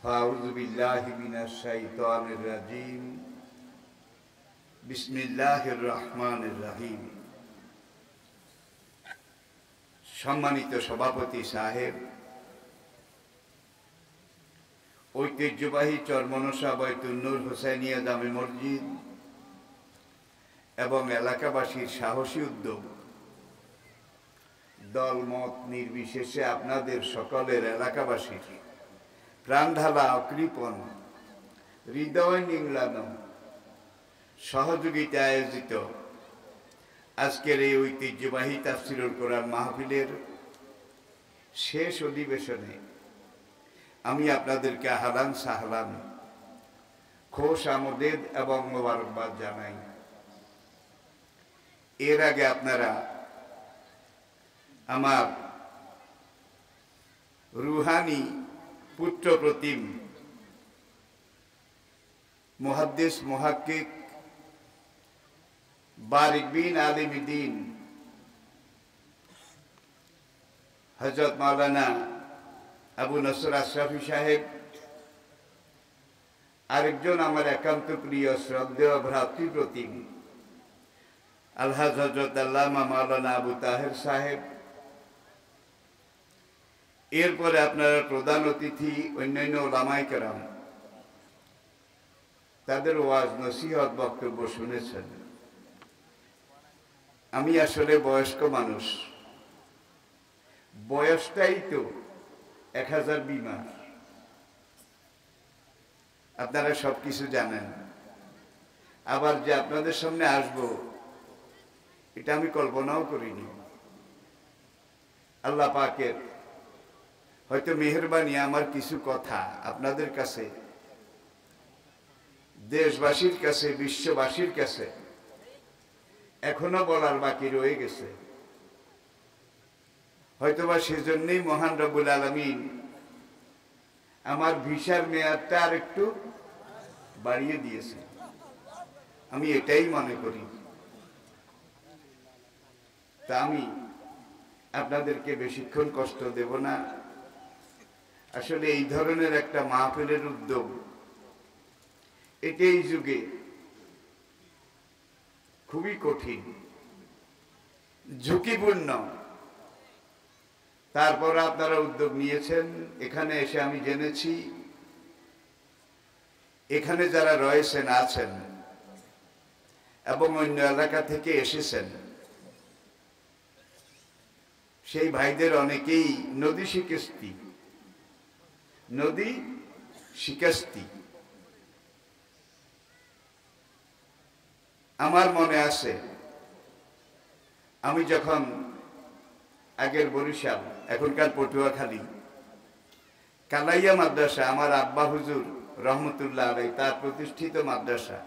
ফাউযু বিল্লাহি মিনাশ শাইতানির রাজিম। বিসমিল্লাহির রহমানির রহিম। সম্মানিত সভাপতি সাহেব, ঐতিহ্যবাহী চরমনসা বাইতুন নূর হুসাইনিয়া জামে মসজিদ এবং এলাকাবাসীর সাহসী উদ্যোগ, দলমত নির্বিশেষে আপনাদের সকলের এলাকাবাসীর প্রাণঢালা অকৃপণ হৃদয় নিংড়ানো সহযোগিতা আয়োজিত আজকের এই ঐতিহ্যবাহী তাফসীরুল কোরআন মাহফিলের শেষ অধিবেশনে আমি আপনাদেরকে আহলান সাহলান, খোশ আমদেদ এবং মোবারকবাদ জানাই। এর আগে আপনারা আমার রুহানি পুত্র প্রতিম মুহাদ্দিস মুহাক্কিক বারিক বিন আলিম দ্বীন হযরত মাওলানা আবু নসর আশরাফি সাহেব, আরেকজন আমার একান্ত প্রিয় শ্রদ্ধেয় ভ্রাতৃপ্রতিম আলহাজ হযরত আল্লামা মাওলানা আবু তাহের সাহেব, এরপরে আপনারা প্রধান অতিথি অন্যান্য ওলামায়ে কেরাম, তাদের ওয়াজ নসিহত বক্তব্য শুনেছেন। আমি আসলে বয়স্ক মানুষ, বয়সটাই তো 1000 বিমার, আপনারা সবকিছু জানেন। আবার যে আপনাদের সামনে আসব এটা আমি কল্পনাও করিনি। আল্লাহ পাকের হয়তো মেহেরবানি, আমার কিছু কথা আপনাদের কাছে, দেশবাসীর কাছে, বিশ্ববাসীর কাছে এখনো বলার বাকি রয়ে গেছে। হয়তোবা সেজন্যই মহান রব্বুল আলামিন আমার ভিসার মেয়াদটা আর একটু বাড়িয়ে দিয়েছে, আমি এটাই মনে করি। তা আমি আপনাদেরকে বেশিক্ষণ কষ্ট দেব না। আসলে এই ধরনের একটা মাহফিলের উদ্যোগ এই যুগে খুবই কঠিন, ঝুঁকিপূর্ণ। তারপর আপনারা উদ্যোগ নিয়েছেন। এখানে এসে আমি জেনেছি এখানে যারা রয়েছেন, আছেন এবং অন্য এলাকা থেকে এসেছেন, সেই ভাইদের অনেকেই নদী শিকাস্তি। আমার মনে আছে আমি যখন আগের বরিশাল, এখনকার পটুয়াখালী, কালাইয়া মাদ্রাসা, আমার আব্বা হুজুর রহমতুল্লাহ আলাইহি তার প্রতিষ্ঠিত মাদ্রাসা,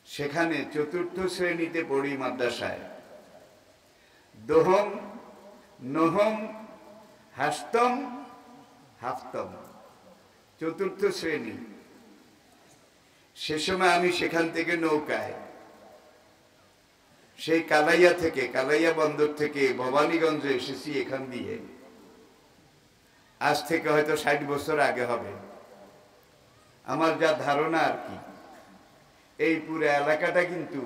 সেখানে 4র্থ শ্রেণীতে পড়ি। মাদ্রাসায় দোহম, নহম, হাস্তম, হাফতম, 4র্থ শ্রেণী। সে সময় আমি সেখান থেকে নৌকায় সেই কালাইয়া থেকে, কালাইয়া বন্দর থেকে ভবানীগঞ্জে এসেছি এখান দিয়ে। আজ থেকে হয়তো 60 বছর আগে হবে। আমার যা ধারণা আর কি, এই পুরো এলাকাটা কিন্তু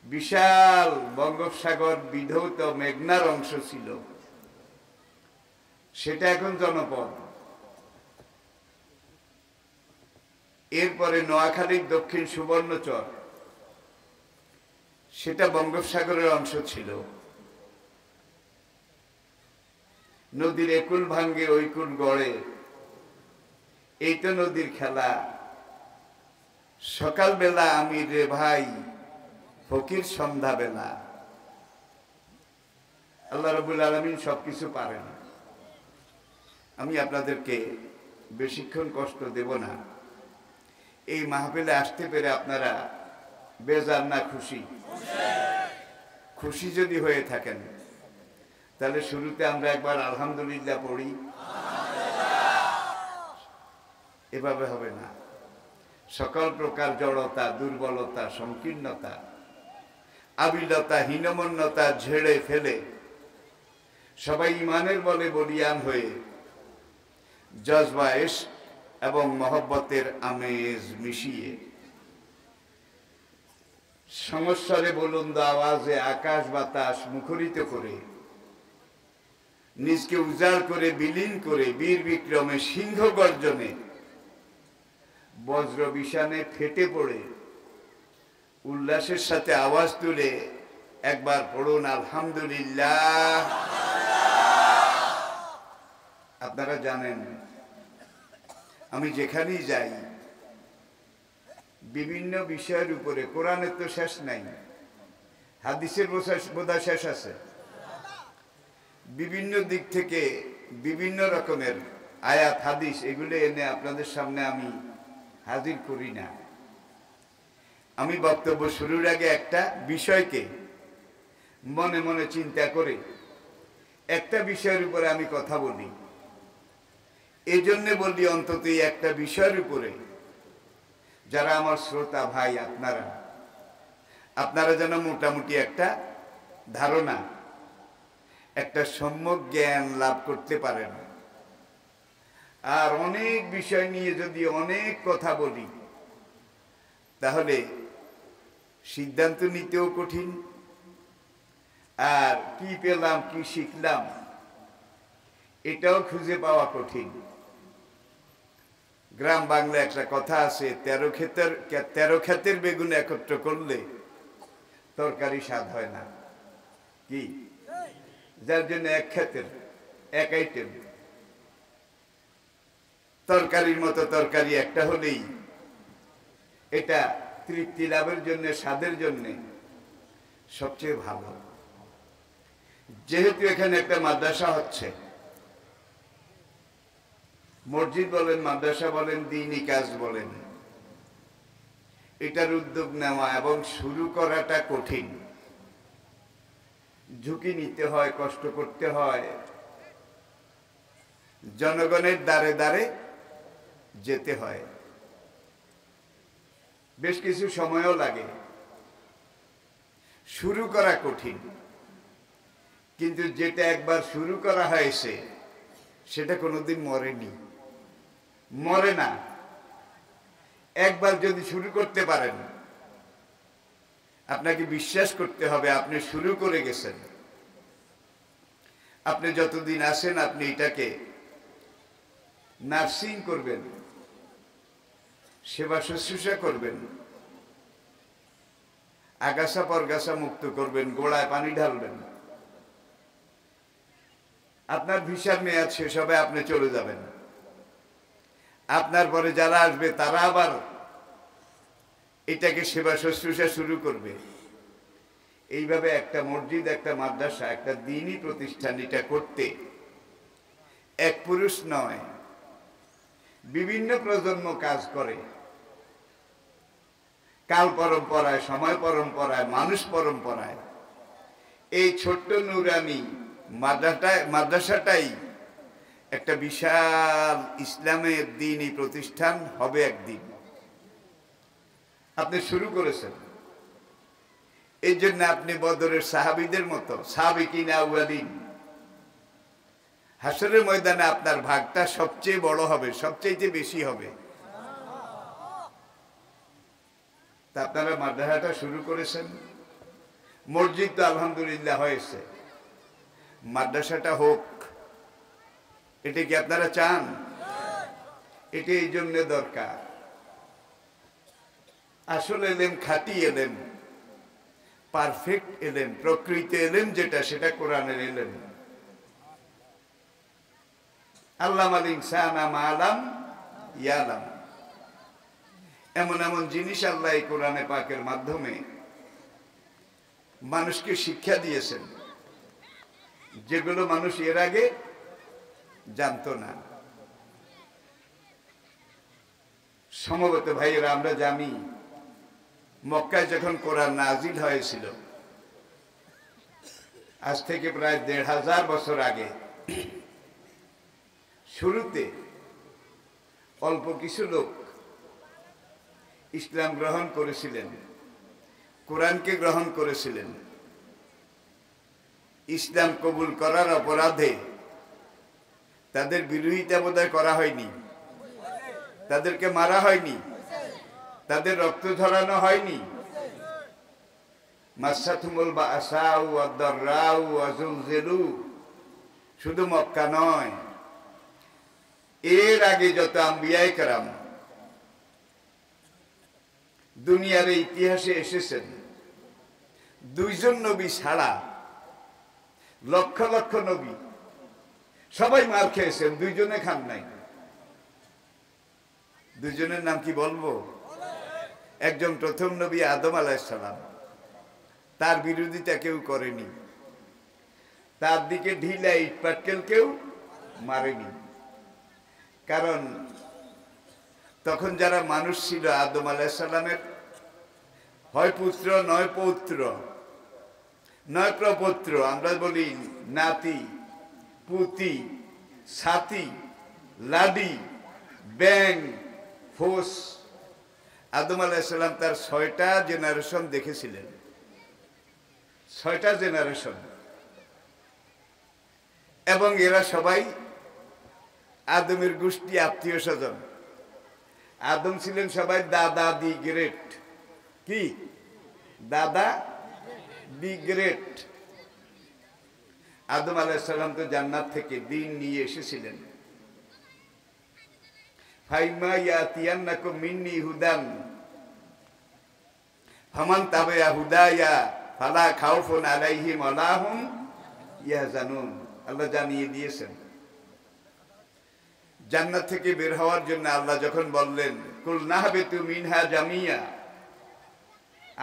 বিশাল বঙ্গোপসাগর বিধৌত মেঘনার অংশ ছিল, সেটা এখন জনপদ। এরপরে নোয়াখালীর দক্ষিণ সুবর্ণচর, সেটা বঙ্গোপসাগরের অংশ ছিল। নদীর একুল ভাঙ্গে ঐকুল গড়ে, এই তো নদীর খেলা। সকালবেলা আমি রে ভাই, ফকির সন্ধ্যাবেলা। আল্লাহ রাব্বুল আলামিন সবকিছু পারেন। আমি আপনাদেরকে বেশিক্ষণ কষ্ট দেব না। এই মাহফিলে আসতে পেরে আপনারা বেজার না খুশি? খুশি যদি হয়ে থাকেন তাহলে শুরুতে আমরা একবার আলহামদুলিল্লাহ পড়ি। এভাবে হবে না। সকল প্রকার জড়তা, দুর্বলতা, সংকীর্ণতা, আবিলতা, হীনমন্যতা ঝেড়ে ফেলে সবাই ঈমানের বলে বলিয়ান হয়ে জজবা ইশক এবং মহব্বতের আমেজ মিশিয়ে সমস্যারে বুলন্দ আওয়াজে আকাশ বাতাস মুখরিত করে নিজকে উজাড় করে বিলীন করে বীর বিক্রমে সিংহ গর্জনে বজ্র বিষানে ফেটে পড়ে উল্লাসের সাথে আওয়াজ তুলে একবার পড়ুন আলহামদুলিল্লাহ। আপনারা জানেন আমি যেখানেই যাই বিভিন্ন বিষয়ের উপরে, কোরআনের তো শেষ নাই, হাদিসের বোধহয় শেষ আছে, বিভিন্ন দিক থেকে বিভিন্ন রকমের আয়াত হাদিস এগুলো এনে আপনাদের সামনে আমি হাজির করি না। আমি বক্তব্য শুরুর আগে একটা বিষয়কে মনে মনে চিন্তা করে একটা বিষয়ের উপরে আমি কথা বলি। এই জন্য বলি অন্তত একটা বিষয়ের উপরে যারা আমার শ্রোতা ভাই আপনারা যেন মোটামুটি একটা ধারণা, একটা সম্যক জ্ঞান লাভ করতে পারেন। আর অনেক বিষয় নিয়ে যদি অনেক কথা বলি তাহলে সিদ্ধান্ত নিতেও কঠিন, আর কি পেলাম কি শিখলাম এটাও খুঁজে পাওয়া কঠিন। গ্রাম বাংলা একটা কথা আছে, 13 ক্ষেতের বেগুন একত্র করলে তরকারি স্বাদ হয় না, কি? যার জন্য এক ক্ষেতের এক আইটেম, তরকারির মতো তরকারি একটা হলেই এটা তৃপ্তি লাভের জন্য, স্বাদের জন্য সবচেয়ে ভালো। যেহেতু এখানে একটা মাদ্রাসা হচ্ছে, মসজিদ বলেন, মাদ্রাসা বলেন, দ্বীনি কাজ বলেন, এটার উদ্যোগ নেওয়া এবং শুরু করাটা কঠিন। ঝুঁকি নিতে হয়, কষ্ট করতে হয়, জনগণের দ্বারে দ্বারে যেতে হয়, বেশ কিছু সময়ও লাগে, শুরু করা কঠিন। কিন্তু যেটা একবার শুরু করা হয়েছে সেটা কোনোদিন মরে না। একবার যদি শুরু করতে পারেন, আপনাকে বিশ্বাস করতে হবে আপনি শুরু করে গেছেন। আপনি যতদিন আছেন আপনি এটাকে নার্সিং করবেন, সেবা শুশ্রূষা করবেন, আগাছা পরগাছা মুক্ত করবেন, গোড়ায় পানি ঢালবেন। আপনার ভিসার মেয়াদ শেষ হবে, আপনি চলে যাবেন। আপনার পরে যারা আসবে তারা আবার এটাকে সেবা শুশ্রূষা শুরু করবে। এইভাবে একটা মসজিদ, একটা মাদ্রাসা, একটা দ্বীনি প্রতিষ্ঠান এটা করতে এক পুরুষ নয়, বিভিন্ন প্রজন্ম কাজ করে। কাল পরম্পরায়, সময় পরম্পরায়, মানুষ পরম্পরায় এই ছোট্ট নুরানি মাদ্রাসাটাই একটা বিশাল ইসলামের দ্বীনি প্রতিষ্ঠান হবে একদিন। আপনি শুরু করেছেন, এই জন্য আপনি বদরের সাহাবীদের মতো সাবিকিন আউয়ালিন, হাসরের ময়দানে আপনার ভাগটা সবচেয়ে বড় হবে, সবচেয়ে বেশি হবে। তা আপনারা মাদ্রাসাটা শুরু করেছেন, মসজিদ তো আলহামদুলিল্লাহ হয়েছে, মাদ্রাসাটা হোক, এটা কি আপনারা চান? এটা এই জন্য দরকার। আসলে এলেম, খাঁটি এলেম, পারফেক্ট এলেম, প্রকৃত এলেম যেটা, সেটা কোরআনের এলেম। আল্লামাল ইনসানা মা লাম ইয়ালাম, এমন এমন জিনিস আল্লাহ এই কোরআনে পাকের মাধ্যমে মানুষকে শিক্ষা দিয়েছেন যেগুলো মানুষ এর আগে জানতো না। সমবেত ভাইয়েরা, আমরা জানি মক্কায় যখন কোরআন নাজিল হয়েছিল, আজ থেকে প্রায় ১৫০০ বছর আগে, শুরুতে অল্প কিছু লোক ইসলাম গ্রহণ করেছিলেন, কোরআনকে গ্রহণ করেছিলেন। ইসলাম কবুল করার অপরাধে তাদের বিরোধিতা বোধহয় করা হয়নি, তাদেরকে মারা হয়নি, তাদের রক্ত ঝরানো হয়নি। মাসাতুমুল বাসাউ ওয়াদ-দাররাউ ওয়াজুলজিলু, শুধু মক্কা নয়, এর আগে যত আম্বিয়ায়ে কেরাম দুনিয়ার ইতিহাসে এসেছেন, দুইজন নবী ছাড়া লক্ষ লক্ষ নবী সবাই মার খেয়েছেন, দুইজনে খান নাই। দুইজনের নাম কি বলবো? একজন প্রথম নবী আদম আলাইহিস সালাম, তার বিরোধিতা কেউ করেনি, তার দিকে ঢিলা ইট পাটকেল কেউ মারেনি। কারণ তখন যারা মানুষ ছিল আদম আলাইহিস সালামের হয় পুত্র নয় পৌত্র নয় প্রপৌত্র, আমরা বলি নাতি পুতি সাতি লাডি ব্যাং ফোস। আদম আলাইহিস সালাম তার 6টা জেনারেশন দেখেছিলেন, 6টা জেনারেশন, এবং এরা সবাই আদমের গোষ্ঠী, আত্মীয় স্বজন। আদম ছিলেন সবাই দাদা দি গ্রেট। কি দাদা দি গ্রেট? আদম আলাইহিস সালাম তো জান্নাত থেকে দ্বীন নিয়ে এসেছিলেন। ফাইমা ইয়াতিয়ান্নাকুম মিন্নি হুদান ফামান তাবিআ হুদায়া ফালা খাউফুন আলাইহিম ওয়ালা হুম ইয়াহজানুন। আল্লাহ জানিয়ে দিয়েছেন। জান্নাত থেকে বের হওয়ার জন্য আল্লাহ যখন বললেন কুল নাহবিতু মিনহা জামিয়া,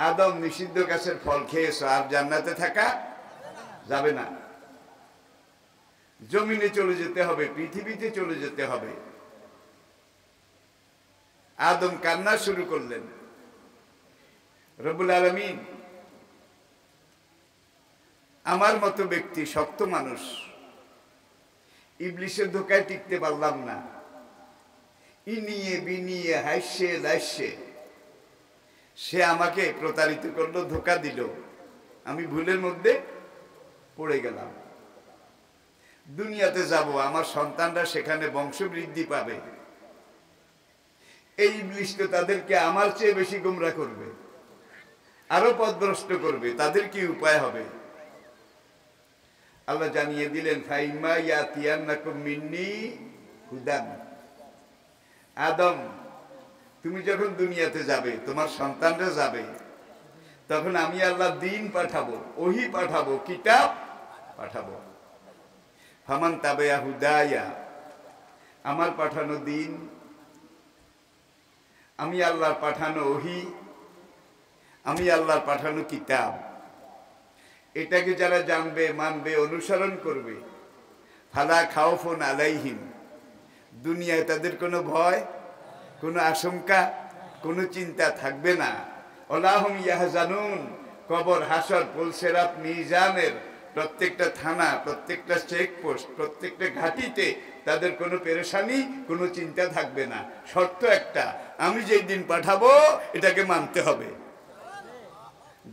আদম নিষিদ্ধ গাছের ফল খেয়েছো, আর জান্নাতে থাকা যাবে না, জমিনে চলে যেতে হবে, পৃথিবীতে চলে যেতে হবে। আদম কান্না শুরু করলেন। রব্বুল আলামিন আমার মতো ব্যক্তি, শক্ত মানুষ, ইবলিসের ধোকায় টিকতে পারলাম না, ইনিয়ে বিনিয়ে হাসছে লাসছে সে আমাকে প্রতারিত করলো, ধোকা দিল, আমি ভুলের মধ্যে পড়ে গেলাম। দুনিয়াতে যাব, আমার সন্তানরা সেখানে বংশবৃদ্ধি পাবে, এই ইবলিস তো তাদেরকে আমার চেয়ে বেশি গোমরা করবে, আরো পথভ্রষ্ট করবে, তাদের কি উপায় হবে? আল্লাহ জানিয়ে দিলেন ফাইমা ইয়াতিয়ান্নাকুম মিন্নি হুদান। আদম, তুমি যখন দুনিয়াতে যাবে, তোমার সন্তানরা যাবে, তখন আমি আল্লাহ দ্বীন পাঠাবো, ওহী পাঠাবো, কিতাব পাঠাবো। ফামান তাবিআ হুদায়া, আমার পাঠানো দ্বীন, আমি আল্লাহর পাঠানো ওহী, আমি আল্লাহর পাঠানো কিতাব, এটাকে যারা জানবে, মানবে, অনুসরণ করবে, ফালা খাউফুন আলাইহিম, দুনিয়ায় তাদের কোনো ভয়, কোনো আশঙ্কা, কোনো চিন্তা থাকবে না। ওয়ালা হুম ইয়াহজানুন, কবর, হাসর, পুলসিরাত, মিজানের প্রত্যেকটা থানা, প্রত্যেকটা চেকপোস্ট, প্রত্যেকটা ঘাটিতে তাদের কোনো পেরেশানি, কোনো চিন্তা থাকবে না। শর্ত একটা, আমি যেই দিন পাঠাবো এটাকে মানতে হবে।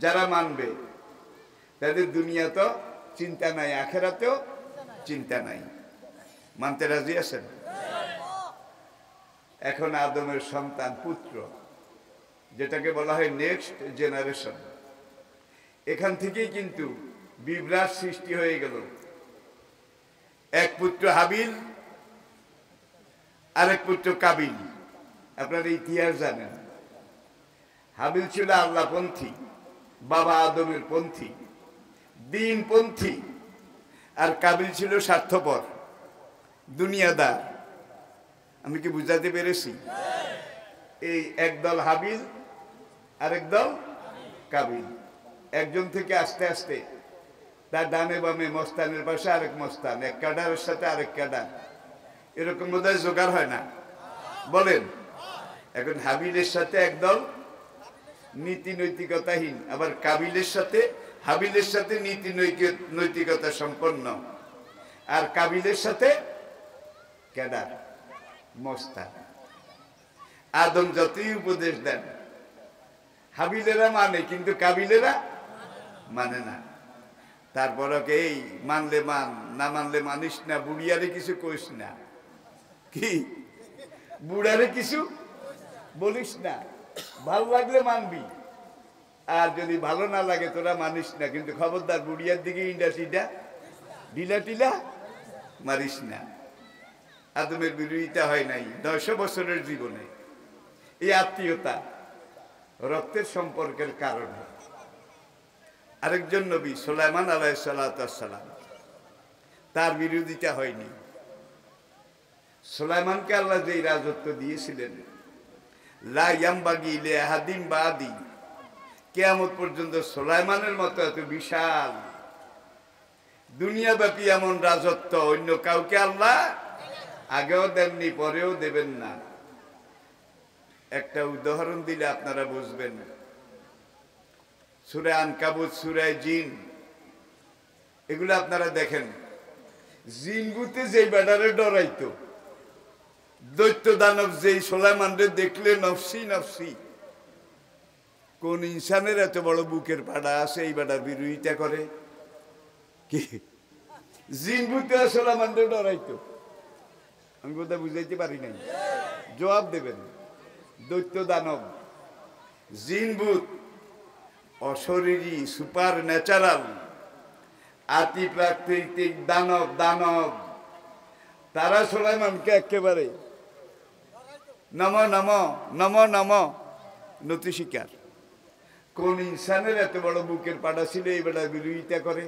যারা মানবে তাদের দুনিয়া তো চিন্তা নাই, আখেরাতেও চিন্তা নাই। মানতে রাজি আছেন? এখন আদমের সন্তান, পুত্র, যেটাকে বলা হয় নেক্সট জেনারেশন, এখান থেকেই কিন্তু বিভ্রাট সৃষ্টি হয়ে গেল। এক পুত্র হাবিল, আরেক পুত্র কাবিল। আপনারা ইতিহাস জানেন, হাবিল ছিল আল্লাহপন্থী, বাবা আদমের পন্থী, দ্বীনপন্থী, আর কাবিল ছিল স্বার্থপর, দুনিয়াদার। আমি কি বুঝাতে পেরেছি? এই একদল হাবিল আর একদল কাবিল, একজন থেকে আস্তে আস্তে তার ডানে বামে, মস্তানের পাশে আরেক মস্তান, এক ক্যাডারের সাথে আরেক ক্যাডার, এরকম বোধহয় জোগাড় হয় না, বলেন? এখন হাবিলের সাথে একদল নীতি নৈতিকতাহীন, আবার কাবিলের সাথে, হাবিলের সাথে নীতি নৈতিকতা সম্পন্ন, আর কাবিলের সাথে ক্যাডার, মস্তান। আদম যতই উপদেশ দেন, হাবিলেরা মানে, কিন্তু কাবিলেরা মানে না। তারপর এই মানলে মান, না মানলে মানিস না, বুড়িয়ারে কিছু কইস না। কি বুড়ারে কিছু বলিস না, ভালো লাগলে মানবি, আর যদি ভালো না লাগে তোরা মানিস না। কিন্তু খবরদার বুড়িয়ার দিকে ইন্ডাস্ট্রিটা ঢিলা টিলা মারিস না। আদমের বিরোধিতা হয় নাই 900 বছরের জীবনে। এই আত্মীয়তা রক্তের সম্পর্কের কারণে। আরেকজন নবী সুলাইমান আলাইহিস সালাম, তার বিরোধিতা হয়নি। সুলাইমানকে আল্লাহ যেই রাজত্ব দিয়েছিলেন, লা ইয়ামবাগি লিআহাদিন বাদি, কিয়ামত পর্যন্ত সুলাইমানের মতো এত বিশাল দুনিয়াব্যাপী এমন রাজত্ব অন্য কাউকে আল্লাহ আগেও দেননি, পরেও দেবেন না। একটা উদাহরণ দিলে আপনারা বুঝবেন। সূরা আনকাবুত, সূরা জিন, এগুলো আপনারা দেখেন। জিনগুতে যেই বেডারে ডরাইতো, দৈত্য দানব যেই সুলাইমানরে দেখলে নফসি নফসি, কোন ইনসানের এত বড় বুকের পাড়া আছে এই বেটার বিরোধিতা করে? কি জিনগুতে সুলাইমানরে ডরাইতো? আমি কথা বুঝাইতে পারি নাই, জবাব দেবেন। দৈত্য দানব, জিনভূত, অশরীরী, সুপার ন্যাচারাল, আতি প্রাকৃতিক দানব, তারা সুলাইমানকে একেবারে নম নম নম নম নতি শিকার। কোন ইনসানের এত বড় বুকের পাড়া ছিল এই বেটার বিরোধিতা করে?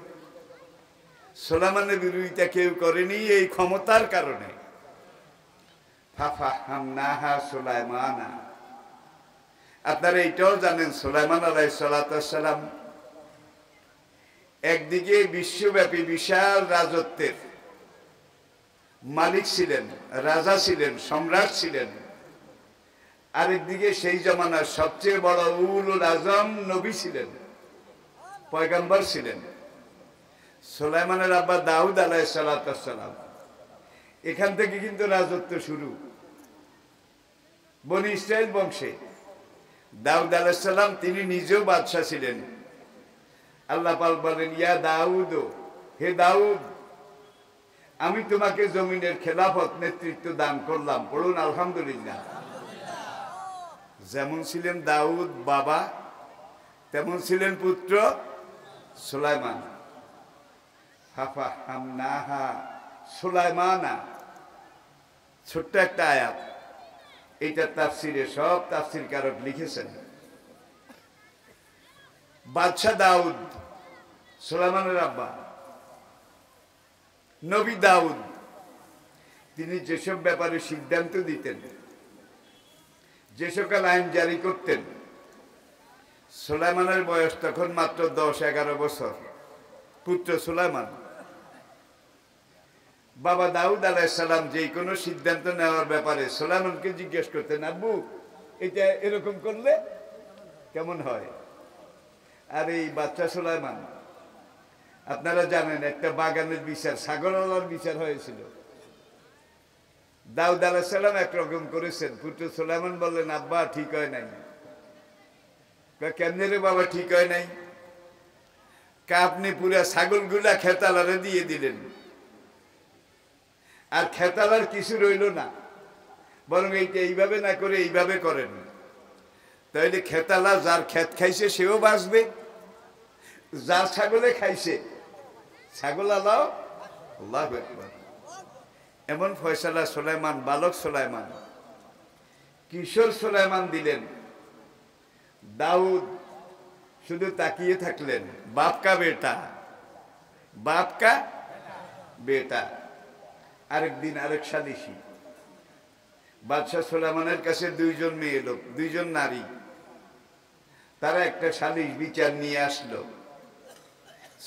সুলাইমানের বিরোধিতা কেউ করেনি এই ক্ষমতার কারণে। ফাফাহামনাহা সুলাইমানা। আপনারা এইটাও জানেন, সুলাইমান আলাইহিস সালাম একদিকে বিশ্বব্যাপী বিশাল রাজত্বের মালিক ছিলেন, রাজা ছিলেন, সম্রাট ছিলেন। আরেকদিকে সেই জমানার সবচেয়ে বড় উলুল আজম নবী ছিলেন, পয়গম্বর ছিলেন। সুলাইমানের আব্বা দাউদ আলাইহিস সালাম, এখান থেকে কিন্তু রাজত্ব শুরু। বনি ইসরাইল বংশে দাউদ আলাইহিস সালাম, তিনি নিজেও বাদশা ছিলেন। আল্লাহ পাক বলেন, ইয়া দাউদ, হে দাউদ, আমি তোমাকে জমিনের খেলাফত নেতৃত্ব দান করলাম। পড়ুন আলহামদুলিল্লাহ। যেমন ছিলেন দাউদ বাবা, তেমন ছিলেন পুত্র সুলাইমান। ফাফাহামনাহা সুলাইমানা, ছোট্ট একটা আয়াত। এইটা তাফসিরে সব তাফসিরকারক লিখেছেন। বাদশাহ দাউদ, সুলাইমানের আব্বা, নবী দাউদ, তিনি যেসব ব্যাপারে সিদ্ধান্ত দিতেন, যে সকল আইন জারি করতেন, সুলাইমানের বয়স তখন মাত্র 10-11 বছর। পুত্র সুলাইমান, বাবা দাউদ আলাইহিস সালাম যে কোনো সিদ্ধান্ত নেওয়ার ব্যাপারে সুলাইমানকে জিজ্ঞেস করতেন, আব্বু এটা এরকম করলে কেমন হয়? আর এই বাচ্চা সুলাইমান, আপনারা জানেন একটা বাগানের বিচার, ছাগলওয়ালার বিচার হয়েছিল। দাউদ আলাইহিস সালাম একরকম করেছেন, পুত্র সুলাইমান বললেন, আব্বা ঠিক হয় নাই। কেমনে রে বাবা ঠিক হয় নাই? আপনি পুরা ছাগলগুলা খেতালারে দিয়ে দিলেন, আর খেতালার কিছু রইল না, বরং এইটা এইভাবে না করে এইভাবে করেন। তাইলে খেতালা যার ক্ষেত খাইছে সেও বাঁচবে, যার ছাগলে খাইছে ছাগল আলাও। আল্লাহু আকবার। এমন ফয়সালা সুলাইমান, বালক সুলাইমান, কিশোর সুলাইমান দিলেন। দাউদ শুধু তাকিয়ে থাকলেন, বাপ কা বেটা, বাপ কা বেটা। আরেকদিন আরেক সালিশি, বাদশাহ সুলাইমানের কাছে 2জন মেয়ে লোক, 2জন নারী, তারা একটা সালিশ বিচার নিয়ে আসলো।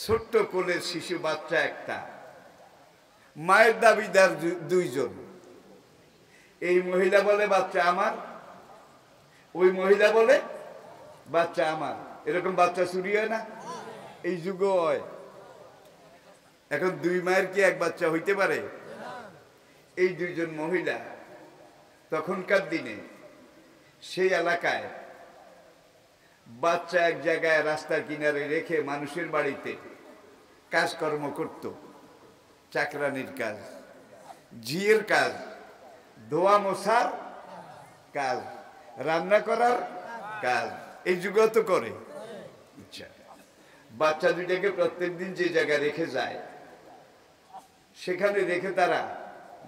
ছোট্ট কোলের শিশু বাচ্চা একটা, মায়ের দাবিদার 2জন। এই মহিলা বলে বাচ্চা আমার, ওই মহিলা বলে বাচ্চা আমার। এরকম বাচ্চা চুরি হয় না? এই যুগও হয়। এখন 2 মায়ের কি এক বাচ্চা হইতে পারে? এই 2জন মহিলা তখনকার দিনে সেই এলাকায় বাচ্চা এক জায়গায় রাস্তার কিনারে রেখে মানুষের বাড়িতে কাজকর্ম করত, চাকরানির কাজ, ঝিয়ের কাজ, ধোয়া মোছার কাজ, রান্না করার কাজ, এই যুগেও তো করে। আচ্ছা, বাচ্চা দুইটাকে প্রত্যেকদিন যে জায়গায় রেখে যায় সেখানে রেখে তারা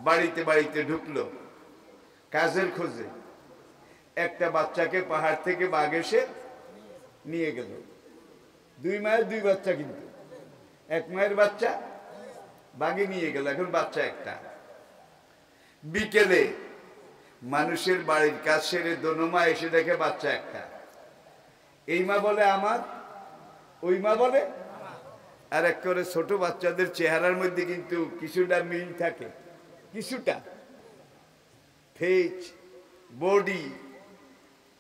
বাড়িতে বাড়িতে ঢুকলো কাজের খোঁজে। একটা বাচ্চাকে পাহাড় থেকে বাঘ এসে নিয়ে গেল। 2 মায়ের 2 বাচ্চা, কিন্তু 1 মায়ের বাচ্চা বাঘে নিয়ে গেল, এখন বাচ্চা একটা। বিকেলে মানুষের বাড়ির কাজ সেরে দোনো মা এসে দেখে বাচ্চা একটা। এই মা বলে আমার, ওই মা বলে আর এক করে। ছোট বাচ্চাদের চেহারার মধ্যে কিন্তু কিছুটা মিল থাকে, কিছুটা ফেস, বডি,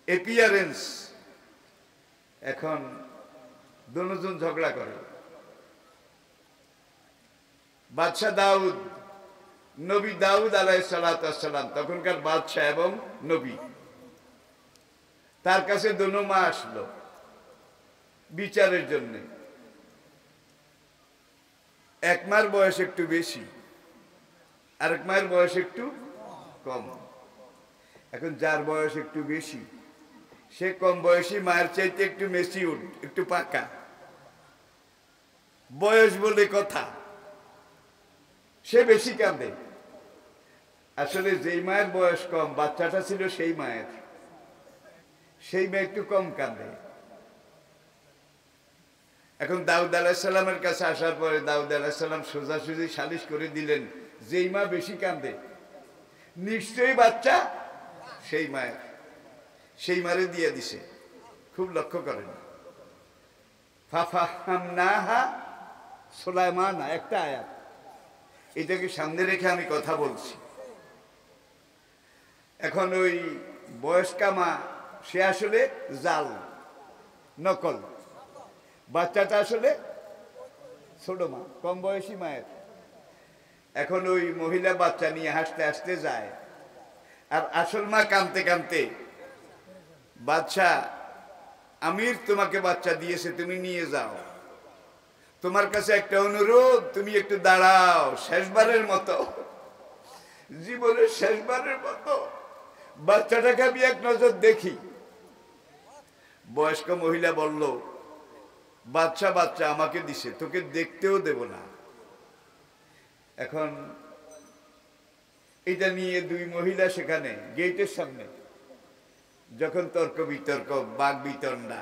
অ্যাপিয়ারেন্স। এখন দুজন ঝগড়া করে। বাদশাহ দাউদ, নবী দাউদ আলাইহিস সালাম তখনকার বাদশাহ এবং নবী, তার কাছে দোনো মা আসলো বিচারের জন্য। 1 মায়ের বয়স একটু বেশি, আরেক মায়ের বয়স একটু কম। এখন যার বয়স একটু বেশি সে কম বয়সী মায়ের চাইতে একটু ম্যাচিউর, একটু পাকা। বয়স বলে কথা, সে বেশি কাঁদে। আসলে যেই মায়ের বয়স কম, বাচ্চাটা ছিল সেই মায়ের, সেই মেয়ে একটু কম কাঁদে। এখন দাউদ আলাইহিস সালামের কাছে আসার পরে দাউদ আলাইহিস সালাম সোজাসুজি সালিশ করে দিলেন, যেই মা বেশি কাঁদে নিশ্চয়ই বাচ্চা সেই মায়ের, সেই মারে দিয়ে দিছে। খুব লক্ষ্য করেন, ফাফাহামনাহা সুলাইমানা, একটা আয়াত, এটাকে সামনে রেখে আমি কথা বলছি। এখন ওই বয়স্কা মা সে আসলে জাল, নকল। বাচ্চাটা আসলে ছোট মা, কম বয়সী মায়ের। এখন ওই মহিলা বাচ্চা নিয়ে হাসতে হাসতে যায়, আর আসল মা কাঁদতে কাঁদতে, বাচ্চা আমির তোমাকে বাচ্চা দিয়েছে, তুমি নিয়ে যাও। তোমার কাছে একটা অনুরোধ, তুমি একটু দাঁড়াও, শেষবারের মতো, জীবনের শেষবারের মতো বাচ্চাটাকে আমি এক নজর দেখি। বয়স্ক মহিলা বলল, বাচ্চা বাচ্চা আমাকে দিছে, তোকে দেখতেও দেব না। এখন এটা নিয়ে 2 মহিলা সেখানে গেটের সামনে যখন তর্ক বিতর্ক, বাক বিতণ্ডা।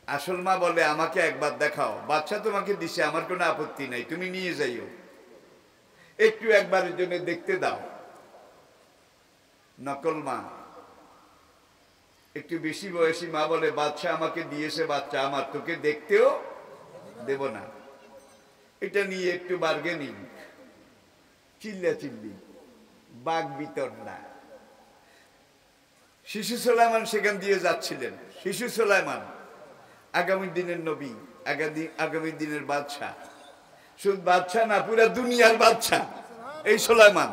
আসল মা বলে, আমাকে একবার দেখাও, বাচ্চা তোমাকে দিছে, আমার কোনো আপত্তি নাই, তুমি নিয়ে যাইও, একটু একবারের জন্য দেখতে দাও। নকল মা, একটু বেশি বয়সী মা বলে, বাচ্চা আমাকে দিয়েছে, বাচ্চা আমার, তোকে দেখতেও দেব না। এটা নিয়ে একটু বার্গেনিং, চিল্লাচিল্লি, বাক বিতণ্ডা। শিশু সুলাইমান সেখান দিয়ে যাচ্ছিলেন। শিশু সুলাইমান আগামী দিনের নবী, আগামী দিনের বাদশাহ। শুধু বাদশাহ না, পুরা দুনিয়ার বাদশাহ এই সুলাইমান।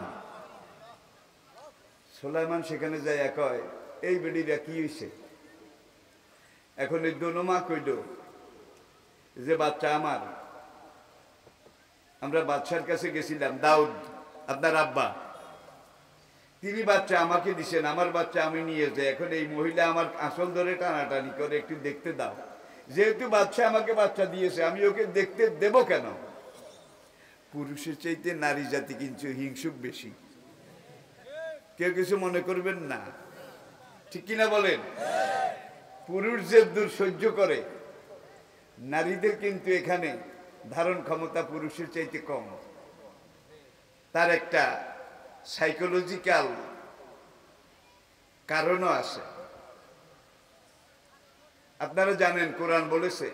সুলাইমান সেখানে যায়, কয়, এই বেডিরা কি হয়েছে? এখন এই দোনো মা কইল যে বাচ্চা আমার, আমরা বাদশার কাছে গেছিলাম, দাউদ আপনার আব্বা, তিনি বাচ্চা আমাকে দিছেন, আমার বাচ্চা আমি নিয়ে যাই। এখন এই মহিলা আমার আঁচল ধরে টানাটানি করে, একটু দেখতে দাও, যেহেতু বাচ্চা আমাকে বাচ্চা দিয়েছে, আমি ওকে দেখতে দেব কেন? পুরুষের চাইতে নারী জাতি কিন্তু হিংসুক বেশি, কেউ কিছু মনে করবেন না, ঠিক কিনা বলেন? পুরুষ যে দূর সহ্য করে, নারীদের কিন্তু এখানে ধারণ ক্ষমতা পুরুষের চাইতে কম। তার একটা সাইকোলজিক্যাল কারণও আছে। আপনারা জানেন, কোরআন বলেছে,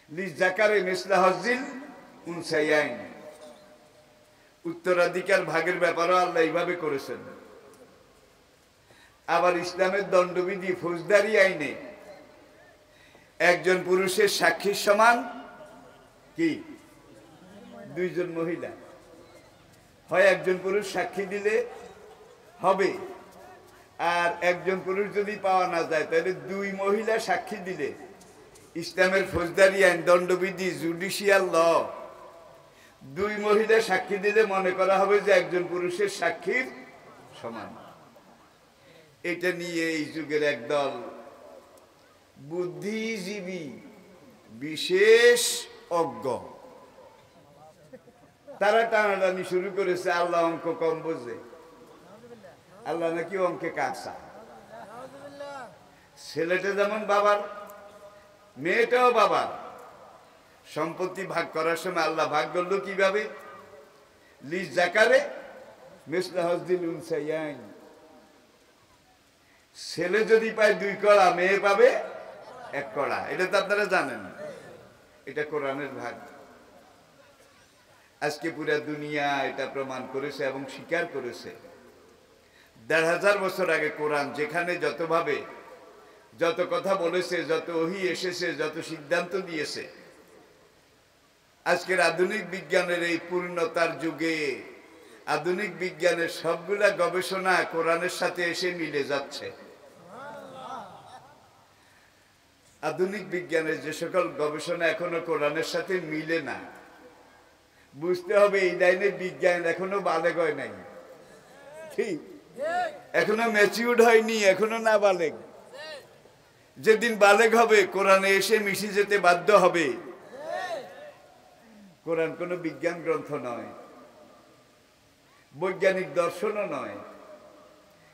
লিজাকারে মিসলা হাজ্জিল উনসায়াইন, উত্তরাধিকার ভাগের ব্যাপারও আল্লাহ এইভাবে করেছেন। আবার ইসলামের দণ্ডবিধি ফৌজদারি আইনে একজন পুরুষের সাক্ষীর সমান কি 2 জন মহিলা। হয় একজন পুরুষ সাক্ষী দিলে হবে, আর একজন পুরুষ যদি পাওয়া না যায়, তাহলে 2 মহিলা সাক্ষী দিলে ইসলামের ফৌজদারি আইন, দণ্ডবিধি, জুডিশিয়াল ল, দুই মহিলা সাক্ষী দিলে মনে করা হবে যে একজন পুরুষের সাক্ষীর সমান। এটা নিয়ে এই যুগের একদল বুদ্ধিজীবী বিশেষ অজ্ঞ তারা টানাটানি শুরু করেছে আল্লাহ অঙ্ক কম বোঝে, আল্লাহ নাকি অঙ্কে কাঁচা। ছেলেটা যেমন বাবার, মেয়েটাও বাবার। সম্পত্তি ভাগ করার সময় আল্লাহ ভাগ করলো কিভাবে? লিজ জাকারে মিসলা হজদিল উনসাইয়াইন। ছেলে যদি পায় 2 কড়া, মেয়ে পাবে 1 কড়া। এটা তো আপনারা জানেন, এটা কোরআনের ভাগ। আজকে পুরা দুনিয়া এটা প্রমাণ করেছে এবং স্বীকার করেছে। 1500 বছর আগে কোরআন যেখানে যতভাবে যত কথা বলেছে, যত ওহী এসেছে, যত সিদ্ধান্ত দিয়েছে, আজকের আধুনিক বিজ্ঞানের এই পূর্ণতার যুগে আধুনিক বিজ্ঞানের সবগুলা গবেষণা কোরআনের সাথে এসে মিলে যাচ্ছে। আধুনিক বিজ্ঞানের যে সকল গবেষণা এখনো কোরআনের সাথে মিলে না, বুঝতে হবে এই লাইনে বিজ্ঞান এখনো বালেগ হয় নাই, ঠিক, এখনো ম্যাচিউরড হয়নি, এখনো না বালেগ। যেদিন বালেগ হবে কোরআনে এসে মিশে যেতে বাধ্য হবে। কোরআন কোনো বিজ্ঞান গ্রন্থ নয়, বৈজ্ঞানিক দর্শনও নয়,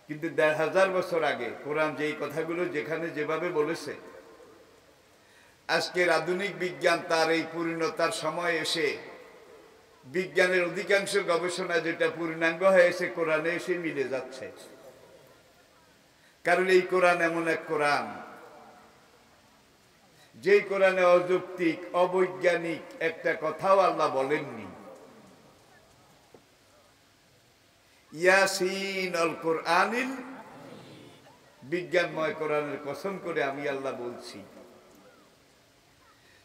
কিন্তু 1500 বছর আগে কোরআন যেই কথাগুলো যেখানে যেভাবে বলেছে, আজকের আধুনিক বিজ্ঞান তার এই পূর্ণতার সময় এসে বিজ্ঞানের অধিকাংশ গবেষণা যেটা পূর্ণাঙ্গ হয়েছে কোরআনে এসে মিলে যাচ্ছে। কারণ এই কোরআন এমন এক কোরআন যেই কোরআনে অযৌক্তিক, অবৈজ্ঞানিক একটা কথাও আল্লাহ বলেননি। ইয়াসিন আল কোরআনিল, বিজ্ঞানময় কোরআনের কসম করে আমি আল্লাহ বলছি।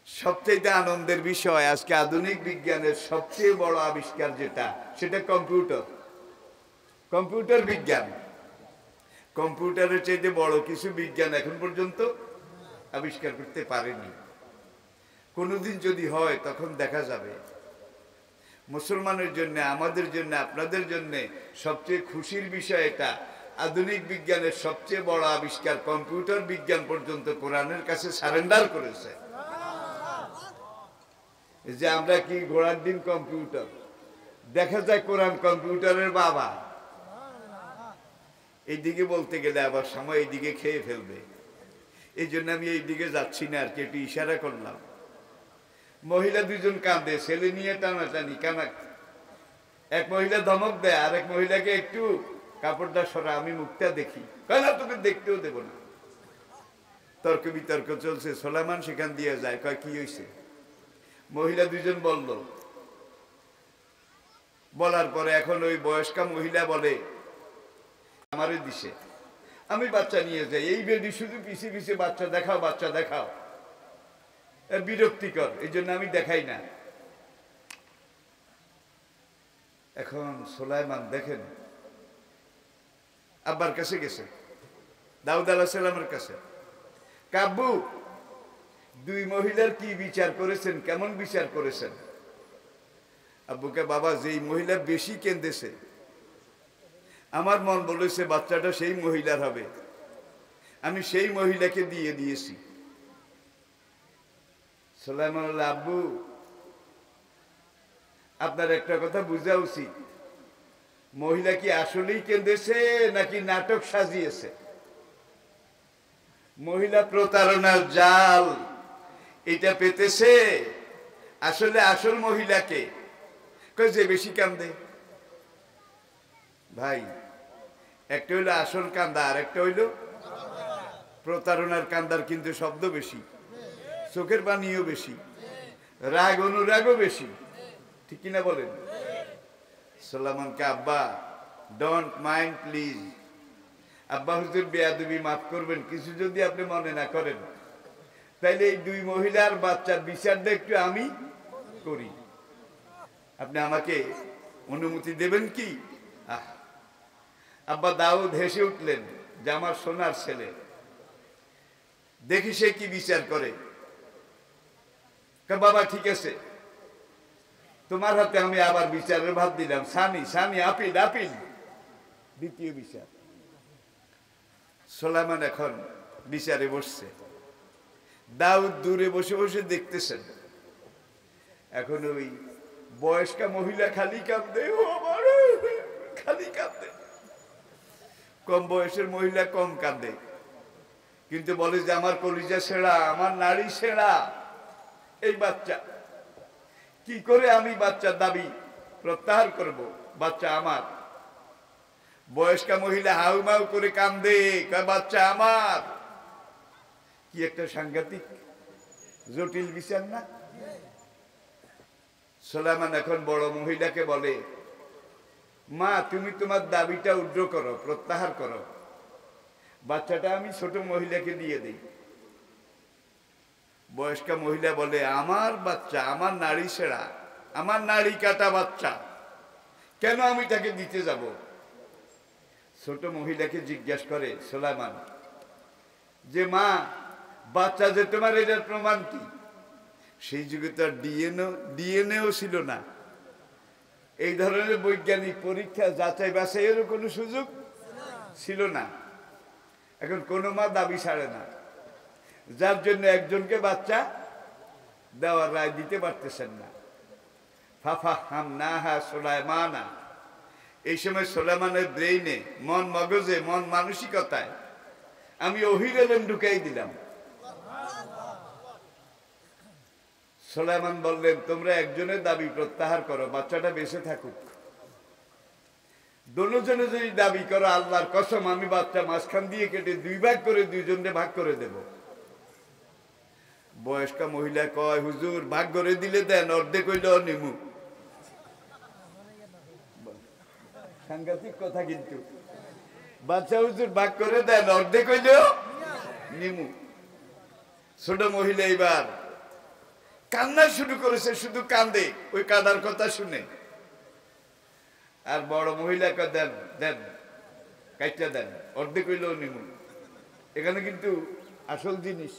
সবচেয়ে আনন্দের বিষয়, আজকে আধুনিক বিজ্ঞানের সবচেয়ে বড় আবিষ্কার যেটা, সেটা কম্পিউটার। কম্পিউটার বিজ্ঞান, কম্পিউটারের চাইতে বড় কিছু বিজ্ঞান এখন পর্যন্ত আবিষ্কার করতে পারেনি। কোনোদিন যদি হয় তখন দেখা যাবে। মুসলমানের জন্য, আমাদের জন্য, আপনাদের জন্য সবচেয়ে খুশির বিষয় এটা, আধুনিক বিজ্ঞানের সবচেয়ে বড় আবিষ্কার কম্পিউটার বিজ্ঞান পর্যন্ত কোরআনের কাছে সারেন্ডার করেছে। যে আমরা কি ঘোড়ার ডিম কম্পিউটার, দেখা যায় কোরআন কম্পিউটারের বাবা। এইদিকে বলতে গেলে আবার সময় এইদিকে খেয়ে ফেলবে, এই জন্য আমি এইদিকে যাচ্ছি না, আর কি একটু ইশারা করলাম। মহিলা 2জন কাঁদে, ছেলে নিয়ে টানাটানি, কানা। এক মহিলা ধমক দেয় আর এক মহিলাকে, একটু কাপড়টা সরা, আমি মুখটা দেখি। কয় না, তোকে দেখতেও দেব না। তর্ক বিতর্ক চলছে, সোলাইমান সেখান দিয়ে যায়, কয় কি হয়েছে? মহিলা 2জন বলল, বলার পরে এখন ওই বয়স্কা মহিলা বলে, আমারে দিছে, আমি বাচ্চা নিয়ে যাই। এই বেডি শুধু পিছিয়ে পিছিয়ে বাচ্চা দেখাও, বাচ্চা দেখাও, বিরক্তিকর, এই জন্য আমি দেখাই না। এখন সুলাইমান দেখেন আব্বার কাছে গেছে, দাউদ আলাইহিস সালামের কাছে, কাব্বু 2 মহিলার কি বিচার করেছেন, কেমন বিচার করেছেন? আব্বুকে, বাবা যেই মহিলা বেশি কেঁদেছে, আমার মন বলেছে বাচ্চাটা সেই মহিলার হবে, আমি সেই মহিলাকে দিয়ে দিয়েছি। সুলাইমান বলল, আব্বু আপনার একটা কথা বোঝা উচিত, মহিলা কি আসলেই কেঁদেছে নাকি নাটক সাজিয়েছে? মহিলা প্রতারণার জাল এটা পেতেছে, আসলে আসল মহিলাকে। যে বেশি কান্দে, ভাই একটা হইলো আসল কান্দা, আর একটা হইলো প্রতারণার কান্দার, কিন্তু শব্দ বেশি, চোখের পানিও বেশি, রাগ অনুরাগও বেশি, ঠিক কিনা বলেন? সুলাইমানকে, আব্বা ডোন্ট মাইন্ড প্লিজ, আব্বা হুজুর বেয়াদবি মাফ করবেন, কিছু যদি আপনি মনে না করেন, তাইলে এই 2 মহিলার বাচ্চার বিচারটা একটু আমি করি, আপনি আমাকে অনুমতি দেবেন কি? আব্বা দাউদ হেসে উঠলেন যে আমার সোনার ছেলে, দেখি সে কি বিচার করে। বাবা ঠিক আছে, তোমার হাতে আমি আবার বিচারের ভাত দিলাম, সানি সানি আপিল আপিল, দ্বিতীয় বিচার। সুলাইমান এখন বিচারে বসছে, দাউদ দূরে বসে বসে দেখতেছেন। এখন ওই বয়স্কা মহিলা খালি কাঁদে, ও আমার খালি কাঁদে। কম বয়সের মহিলা কম কাঁদে, কিন্তু বলে যে আমার কলিজা সেরা, আমার নারী সেরা এই বাচ্চা। কি করে আমি বাচ্চার দাবি প্রত্যাহার করব? বাচ্চা আমার। বয়স্কা মহিলা হাউমাউ করে কান্দে, বাচ্চা আমার। কি একটা সাংঘাতিক জটিল বিচার না? সুলাইমান এখন বড় মহিলাকে বলে, মা তুমি তোমার দাবিটা উড্র করো, প্রত্যাহার করো, বাচ্চাটা আমি ছোট মহিলাকে দিয়ে দিই। বয়স্কা মহিলা বলে, আমার বাচ্চা, আমার নারী সেরা, আমার নারী কাটা বাচ্চা, কেন আমি তাকে দিতে যাব? ছোট মহিলাকে জিজ্ঞাসা করে সুলাইমান যে, মা বাচ্চা যে তোমার, এটার প্রমাণ কি? সেই যুগে তো আর ডিএনএও ছিল না, এই ধরনের বৈজ্ঞানিক পরীক্ষা যাচাই বাছাইয়েরও কোনো সুযোগ ছিল না। এখন কোনো মা দাবি ছাড়ে না, যার জন্য একজনকে বাচ্চা দেওয়ার রায় দিতে পারতেছেন না। ফাফা হাম না হা সুলাইমানা। এই সময় সুলাইমানের ব্রেইনে, মন মগজে, মন মানসিকতায় আমি ওহীর এলেম ঢুকাই দিলাম। সুলাইমান বললেন, তোমরা একজনের দাবি প্রত্যাহার করো, বাচ্চাটা বেঁচে থাকুক। দুজনে যদি দাবি করো, আল্লাহর কসম আমি বাচ্চা মাঝখান দিয়ে কেটে দুই ভাগ করে দুইজনে ভাগ করে দেব। বয়স্কা মহিলা কয়, হুজুর ভাগ করে দিলে দেন, অর্ধেক হইলেও নিমু। সাংঘাতিক কথা, কিন্তু বাচ্চা হুজুর ভাগ করে দেন, অর্ধেক হইলেও নিমু। ছোট মহিলা এবার কান্না শুরু করেছে, শুধু কান্দে ওই কাদার কথা শুনে। আর বড় মহিলাকে দেন দেন, কাইটা দেন, অর্ধেক হইলেও নিমু। এখানে কিন্তু আসল জিনিস,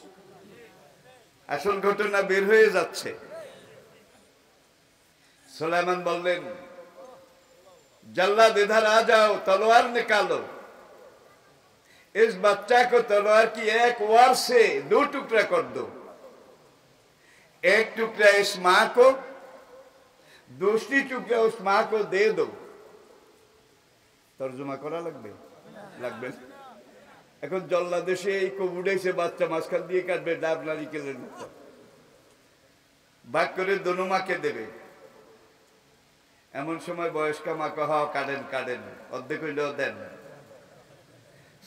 আসল ঘটনা বের হয়ে যাচ্ছে। সুলাইমান বললেন, जल्लाद इधर आ जाओ, तलवार निकालो। इस बच्चा को तलवार की एक वार से 2 टुकड़ा कर दो। एक टुकड़ा इस माँ को, दूसरी टुकड़ा उस माँ को दे दो। तर्जुमा करा লাগবে এখন জল্লাদেশে এই কোভিডে বাচ্চা মাঝখান দিয়ে কাটবে, ডাব নারিকেলের মতো ভাগ করে দোনো মাকে দেবে। এমন সময় বয়স্কা মা কহ, কাটেন কাটেন, অর্ধেক হইলেও দেন।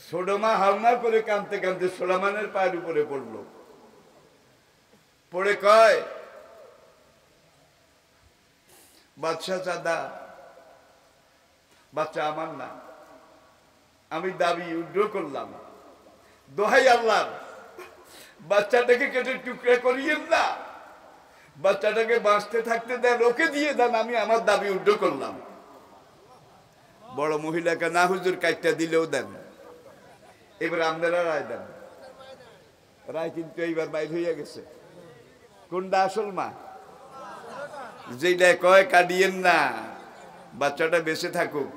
ছোট মা হাওনা করে কাঁদতে কাঁদতে সুলাইমানের পায়ের উপরে পড়লো, পড়ে কয়, বাদশা চাঁদা, বাচ্চা আমার না, আমি দাবি উড্র করলাম, দোহাই আল্লাহ বাচ্চাটাকে কেটে টুকরা করিয়েন না, বাচ্চাটাকে বাঁচতে থাকতে দেন, ওকে দিয়ে দেন, আমি আমার দাবি উড্র করলাম। বড় মহিলাকে, না হুজুর কাইটটা দিলেও দেন, এবার আপনারা রায় দেন। রায় কিন্তু এইবার বাইর হইয়া গেছে। কোনটা আসল মা? যেটা কয় কাটিয়েন না, বাচ্চাটা বেঁচে থাকুক,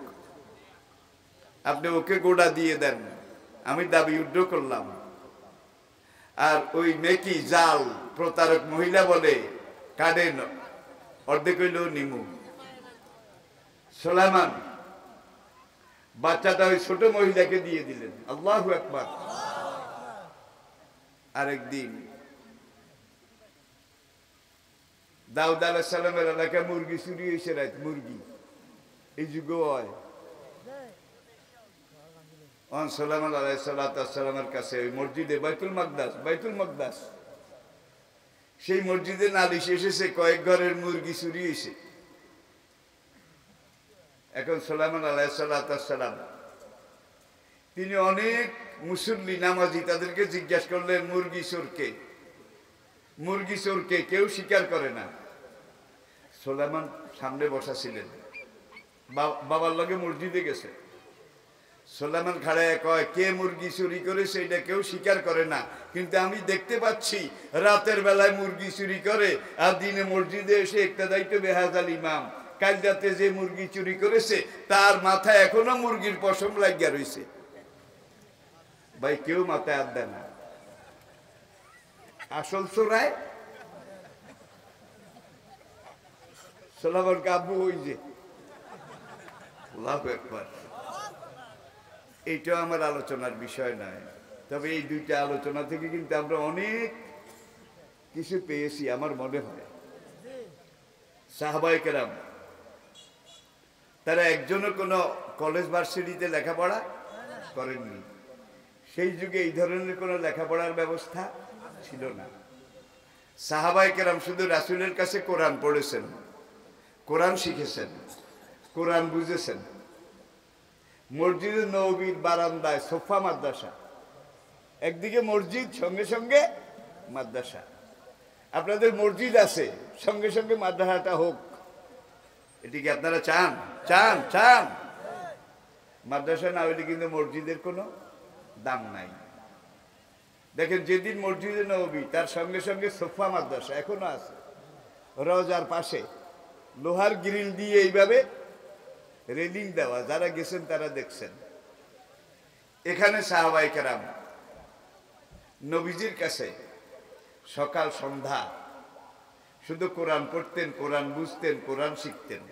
আপনি ওকে গোড়া দিয়ে দেন, আমি দাবি উড্র করলাম। আর ওই মেকি জাল প্রতারক মহিলা বলে, কাটেন, অর্ধেক হইলেও নিমু। সুলাইমান বাচ্চাটা ওই ছোট মহিলাকে দিয়ে দিলেন। আল্লাহু আকবার। আরেকদিন দাউদ আলাইহিস সালামের এলাকায় মুরগি চুরি হয়েছে, রাত মুরগি, এই যুগ হয়। সুলাইমান আলাইহিস সালামের কাছে ওই মসজিদে বাইতুল মাকদাস, সেই মসজিদে নালিশ এসেছে, কয়েক ঘরের মুরগি চুরি হয়েছে। এখন সুলাইমান আলাইহিস সালাম তিনি অনেক মুসল্লি নামাজি, তাদেরকে জিজ্ঞাসা করলেন, মুরগি চোরকে কেউ স্বীকার করে না। সুলাইমান সামনে বসা ছিলেন, বাবার লগে মসজিদে গেছে। সুলাইমান খাড়ায় কয়, কে মুরগি চুরি করেছে এটা কেউ স্বীকার করে না, কিন্তু আমি দেখতে পাচ্ছি রাতের বেলায় মুরগি চুরি করে আর দিনে মসজিদে এসে ইক্তেদাইতো বেহাজাল ইমাম। কাল রাতে যে মুরগি চুরি করেছে তার মাথায় এখনো মুরগির পশম লাগিয়া রয়েছে। ভাই কেউ মাথায় হাত দেয় না। আসল চোরায় সুলাইমান কাবু ওই যে আল্লাহু আকবার। এইটাও আমার আলোচনার বিষয় নয়, তবে এই দুইটা আলোচনা থেকে কিন্তু আমরা অনেক কিছু পেয়েছি আমার মনে হয়। সাহাবায়ে কেরাম তারা একজনও কোনো কলেজ ভার্সিটিতে লেখাপড়া করেননি। সেই যুগে এই ধরনের কোনো লেখাপড়ার ব্যবস্থা ছিল না। সাহাবায়ে কেরাম শুধু রাসূলের কাছে কোরআন পড়েছেন, কোরআন শিখেছেন, কোরআন বুঝেছেন। মসজিদে নববীর বারান্দায় সোফা মাদ্রাসা, একদিকে মসজিদ সঙ্গে সঙ্গে মাদ্রাসা। আপনাদের মসজিদ আছে সঙ্গে সঙ্গে মাদ্রাসাটা হোক, এটি কি আপনারা চান? চান চান মাদ্রাসা না হইলে কিন্তু মসজিদের কোনো দাম নাই। দেখেন যেদিন মসজিদে নববী তার সঙ্গে সঙ্গে সোফা মাদ্রাসা এখনো আছে, রওজার পাশে লোহার গ্রিল দিয়ে এইভাবে রেলিং দেওয়া, যারা গেছেন তারা দেখছেন। এখানে সাহাবায়ে কেরাম নবীজির কাছে সকাল সন্ধ্যা শুধু কোরআন পড়তেন, কোরআন বুঝতেন, কোরআন শিখতেন।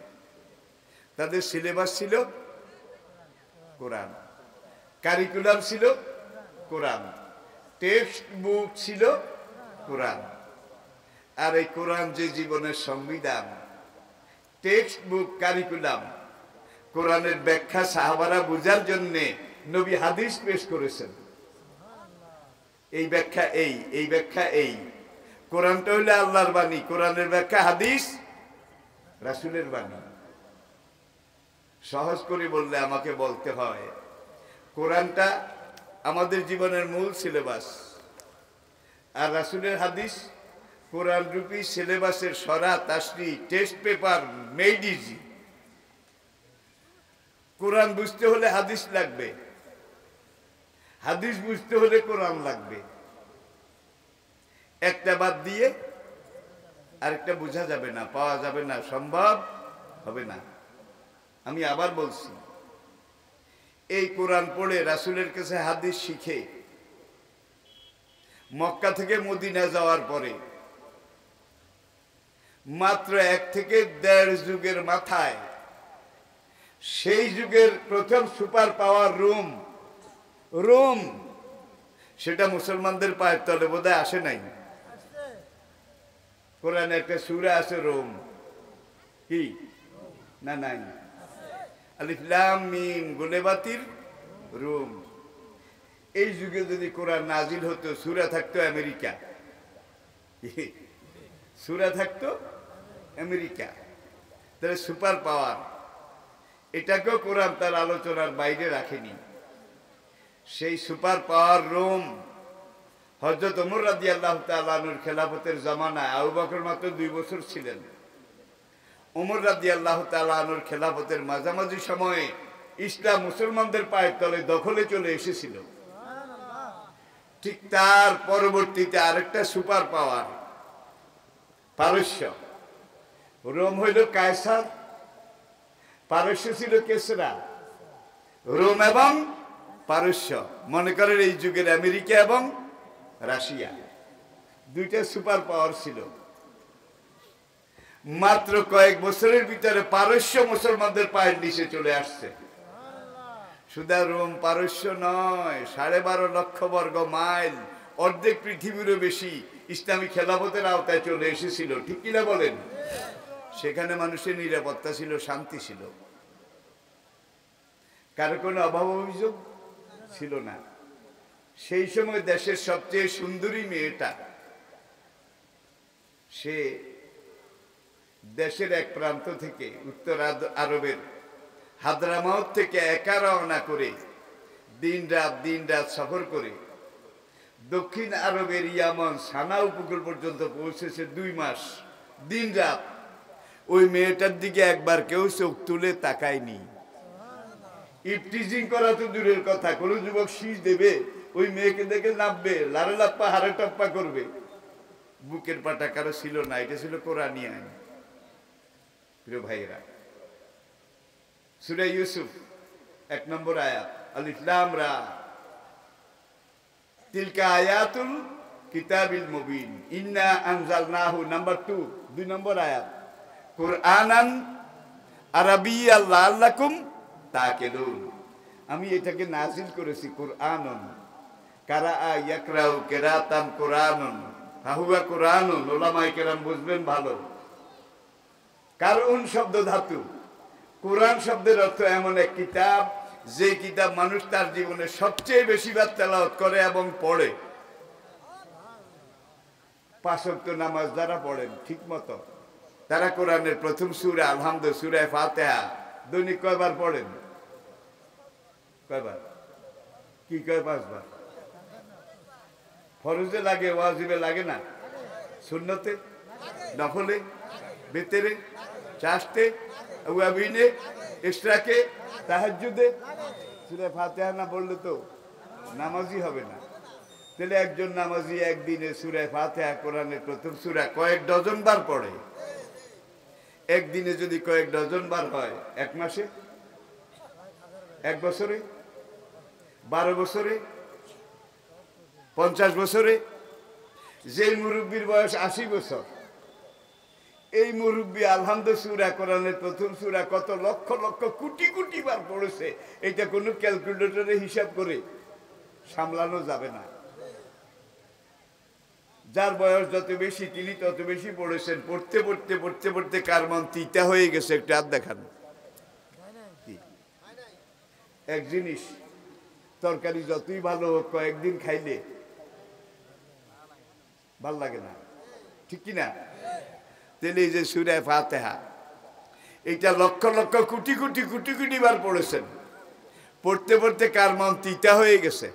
তাদের সিলেবাস ছিল কোরআন, কারিকুলাম ছিল কোরআন, টেক্সট বুক ছিল কোরআন। আর এই কোরআন যে জীবনের সংবিধান, টেক্সট বুক, কারিকুলাম, কোরআনের ব্যাখ্যা সাহাবারা বুঝার জন্যে নবী হাদিস পেশ করেছেন। এই ব্যাখ্যা এই ব্যাখ্যা এই। কোরআনটা হইলে আল্লাহর বাণী, কোরআনের ব্যাখ্যা হাদিস রাসূলের বাণী। সহজ করে বললে আমাকে বলতে হয়, কোরআনটা আমাদের জীবনের মূল সিলেবাস, আর রাসূলের হাদিস কোরআন রূপী সিলেবাসের সরা তাসরি টেস্ট পেপার মেড ইজি। কোরআন বুঝতে হলে হাদিস লাগবে, হাদিস বুঝতে হলে কোরআন লাগবে। একটা বাদ দিয়ে আরেকটা বোঝা যাবে না, পাওয়া যাবে না, সম্ভব হবে না। আমি আবার বলছি, এই কোরআন পড়ে রাসূলের কাছে হাদিস শিখে মক্কা থেকে মদিনা যাওয়ার পরে মাত্র 1 থেকে 1.5 যুগের মাথায় সেই যুগের প্রথম সুপার পাওয়ার রোম, সেটা মুসলমানদের পায়ের তলে বোধহয় আসে নাই। কোরআনে একটা সূরা আছে রোম, কি না? নাই। আলিফ লাম মিম গুলেবাতির রোম। এই যুগে যদি কোরআন নাজিল হতো, সূরা থাকতো আমেরিকা, সূরা থাকতো আমেরিকা, তাহলে সুপার পাওয়ার। এটাকেও কোরআন তার আলোচনার বাইরে রাখেনি। সেই সুপার পাওয়ার রোম হযরত ওমর রাদিয়াল্লাহু তাআলা আনহুর খেলাফতের জামানায়, আবু বকর মাত্র 2 বছর ছিলেন, ওমর রাদিয়াল্লাহু তাআলা আনহুর খেলাফতের মাঝামাঝি সময়ে ইসলাম মুসলমানদের পায়ের তলে দখলে চলে এসেছিল। ঠিক তার পরবর্তীতে আরেকটা সুপার পাওয়ার পারস্য। রোম হইল কায়সার, পারস্য ছিল কেসরা। রোম এবং পারস্য, মনে করেন এই যুগের আমেরিকা এবং রাশিয়া, দুইটা সুপার পাওয়ার ছিল। মাত্র কয়েক বছরের ভিতরে পারস্য মুসলমানদের পায়ের নিচে চলে আসছে। শুধু রোম পারস্য নয়, 12.5 লক্ষ বর্গ মাইল, অর্ধেক পৃথিবীরও বেশি ইসলামী খেলাফতের আওতায় চলে এসেছিল। ঠিক কিনা বলেন? সেখানে মানুষের নিরাপত্তা ছিল, শান্তি ছিল, কারো কোনো অভাব অভিযোগ ছিল না। সেই সময় দেশের সবচেয়ে সুন্দরী মেয়েটা, সে দেশের এক প্রান্ত থেকে, উত্তর আরবের হাদরামাউত থেকে একা রওনা করে দিন রাত সফর করে দক্ষিণ আরবের ইয়ামান সানা উপকূল পর্যন্ত পৌঁছেছে 2 মাস দিন রাত। ওই মেয়েটার দিকে একবার কেউ চোখ তুলে তাকায়নি। ইফটিজিং করা তো দূরের কথা, কোন যুবক শীষ দেবে ওই মেয়েকে দেখে নামবে, লারে লাপ্পা হারে টাপ্পা করবে। বুকের পাটা কারো ছিল না, এটা ছিল কোরআনী আইন। প্রিয় ভাইয়েরা, সূরা ইউসুফ 1 নম্বর আয়াত, আলিফ লাম রা তিলকা আয়াতুল কিতাবিল মুবিন ইন্না আনজালনাহু। নাম্বার 2 নম্বর আয়াত, কুরআনান আরাবিয়্যান লাআল্লাকুম তাকিলুন। আমি এটাকে নাজিল করেছি কুরআনুন, কারাআ ইয়াকরাউ কিরাতান কুরআনুন ফাহুয়া কুরআনুন। উলামায়ে কেরাম বুঝবেন ভালো। কারউন শব্দ ধাতু, কুরআন শব্দের অর্থ এমন এক কিতাব যে কিতাব মানুষ তার জীবনে সবচেয়ে বেশিবার তেলাওয়াত করে এবং পড়ে। 5 ওয়াক্ত নামাজ যারা পড়েন ঠিক মতো, তারা কোরআনের প্রথম সূরা আলহামদুলিল্লাহ, সূরা ফাতিহা দৈনিক কয়বার পড়েন? কয়বার? কি কয়? 5 বার। ফরজে লাগে, ওয়াজিবে লাগে না? সুন্নতে, নফলে, বেতেরে, চাষতে, আওয়াবিনে, ইশরাকে, তাহাজ্জুদে। সূরা ফাতিহা না পড়লে তো নামাজই হবে না। তাহলে একজন নামাজি একদিনে সূরা ফাতিহা, কোরআনের প্রথম সূরা, কয়েক ডজন বার পড়ে। একদিনে যদি কয়েক ডজন বার হয়, 1 মাসে, 1 বছরে, 12 বছরে, 50 বছরে। যে মুরব্বীর বয়স 80 বছর, এই মুরব্বী আলহামদুলিল্লাহ সূরা, কোরআনের প্রথম সূরা কত লক্ষ লক্ষ কোটি কোটি বার পড়েছে, এটা কোনো ক্যালকুলেটরে হিসাব করে সামলানো যাবে না। যার বয়স যত বেশি তিনি তত বেশি পড়েছেন। পড়তে পড়তে পড়তে পড়তে কার মন তিতা হয়ে গেছে, একটু হাত দেখান। এক জিনিস, তরকারি যতই ভালো হোক, কয়েকদিন খাইলে ভাল লাগে না, ঠিক কিনা? তাহলে এই যে সূরা ফাতিহা, এটা লক্ষ লক্ষ কোটি কোটি কোটি কোটি বার পড়েছেন। পড়তে পড়তে কার মন তিতা হয়ে গেছে,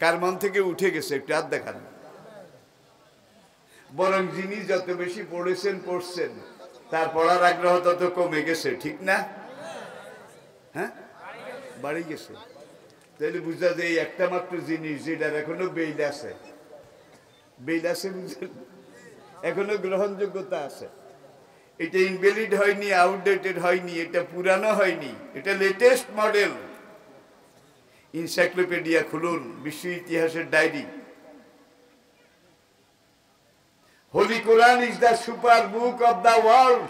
কার মন থেকে উঠে গেছে, একটু হাত দেখান। বরং যিনি যত বেশি পড়েছেন, পড়ছেন, তার পড়ার আগ্রহ তত কমে গেছে, ঠিক না? হ্যাঁ, বাড়ি গেছে। তাহলে বুঝা যায় এই একটা মাত্র জিনিস যেটার এখনো বেইল আছে, বেইল আছে, বুঝলেন? এখনো গ্রহণযোগ্যতা আছে। এটা ইনভ্যালিড হয়নি, আউটডেটেড হয়নি, এটা পুরানো হয়নি, এটা লেটেস্ট মডেল। এনসাইক্লোপিডিয়া খুলুন, বিশ্ব ইতিহাসের diary. Holy Quran is the super book of the world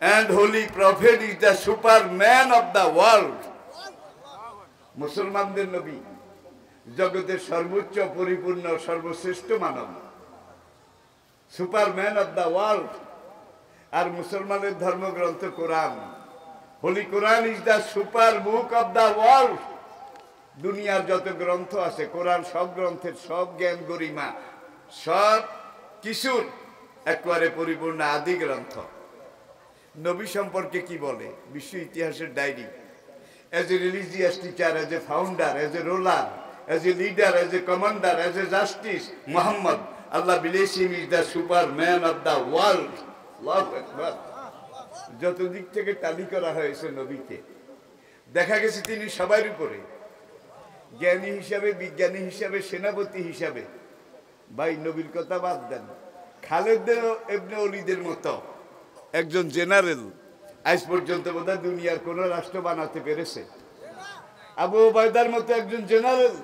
and Holy Prophet is the superman of the world. মুসলমানদের নবী জগতের সর্বোচ্চ, পরিপূর্ণ, সর্বশ্রেষ্ঠ মানব, সুপারম্যান অফ দ্য ওয়ার্ল্ড। আর মুসলমানের ধর্মগ্রন্থ কোরআন, holy Quran is the super book of the world. দুনিয়ার যত গ্রন্থ আছে, কোরআন সব গ্রন্থের সব জ্ঞান গরিমা, সব কিছুর একেবারে পরিপূর্ণ আদি গ্রন্থ। নবী সম্পর্কে কি বলে বিশ্ব ইতিহাসের diary? As a religious teacher, as a founder, as a ruler, as a leader, as a commander, as a justice, Muhammad Allah bless him is the super man of the world. আল্লাহু আকবার। যত দিক থেকে তালি করা হয়েছে নবীকে, দেখা গেছে তিনি সবার উপরে, জ্ঞানী হিসাবে, বিজ্ঞানী হিসাবে, সেনাপতি হিসাবে। ভাই নবীর কথা বাদ দেন, খালেদ ইবনে ওলীদের মতো একজন জেনারেল আজ পর্যন্ত বোধহয় দুনিয়ার কোন রাষ্ট্র বানাতে পেরেছে। আবু ওবায়দার মতো একজন জেনারেল,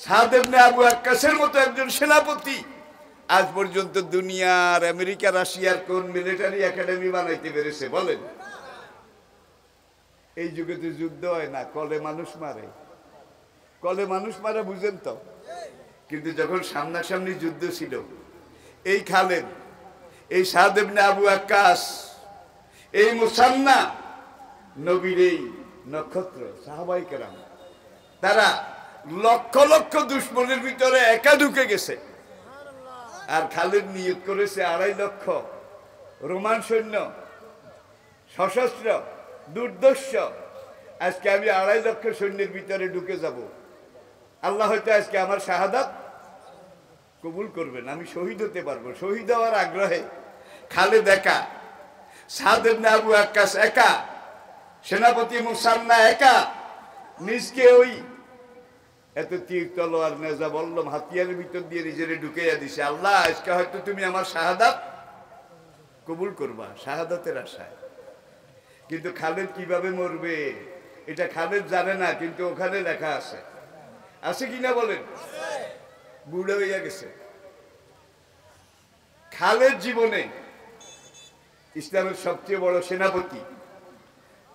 সাদ ইবনে আবু ওয়াক্কাসের মতো একজন সেনাপতি আজ পর্যন্ত দুনিয়ার, আমেরিকা, রাশিয়ার কোন মিলিটারি একাডেমি বানাইতে পেরেছে বলেন? এই যুগে তো যুদ্ধ হয় না, কলে মানুষ মারে, কলে মানুষ মারা বুঝেন তো। কিন্তু যখন সামনাসামনি যুদ্ধ ছিল, এই খালেদ, এই সাদ ইবনে আবু ওয়াক্কাস, এই মুসান্না, নবীর এই নক্ষত্র, সাহাবায়ে কেরাম, তারা লক্ষ লক্ষ দুশমনের ভিতরে একা ঢুকে গেছে। আর খালেদ নিয়ত করেছে 2.5 লক্ষ রোমান সৈন্য, সশস্ত্র, দুর্ধর্ষ। আজকে আমি 2.5 লক্ষ সৈন্যের ভিতরে ঢুকে যাব, আল্লাহ হয়তো আজকে আমার শাহাদাত কবুল করবেন, আমি শহীদ হতে পারবো। শহীদ হওয়ার আগ্রহে খালেদ একা, সাদ ইবনে আবু ওয়াক্কাস একা, সেনাপতি মুসান্না একা নিজকে ওই এত তীর তলোয়ার নেজা বললাম হাতিয়ারের ভিতর দিয়ে নিজেরে ঢুকাইয়া দিছে। আল্লাহ, আজকে হয়তো তুমি আমার শাহাদাত কবুল করবা, শাহাদাতের আশায়। কিন্তু খালেদ কিভাবে মরবে এটা খালেদ জানে না, কিন্তু ওখানে লেখা আছে। আছে কিনা বলেন? বুড়ো হইয়া গেছে খালেদ জীবনে, ইসলামের সবচেয়ে বড় সেনাপতি।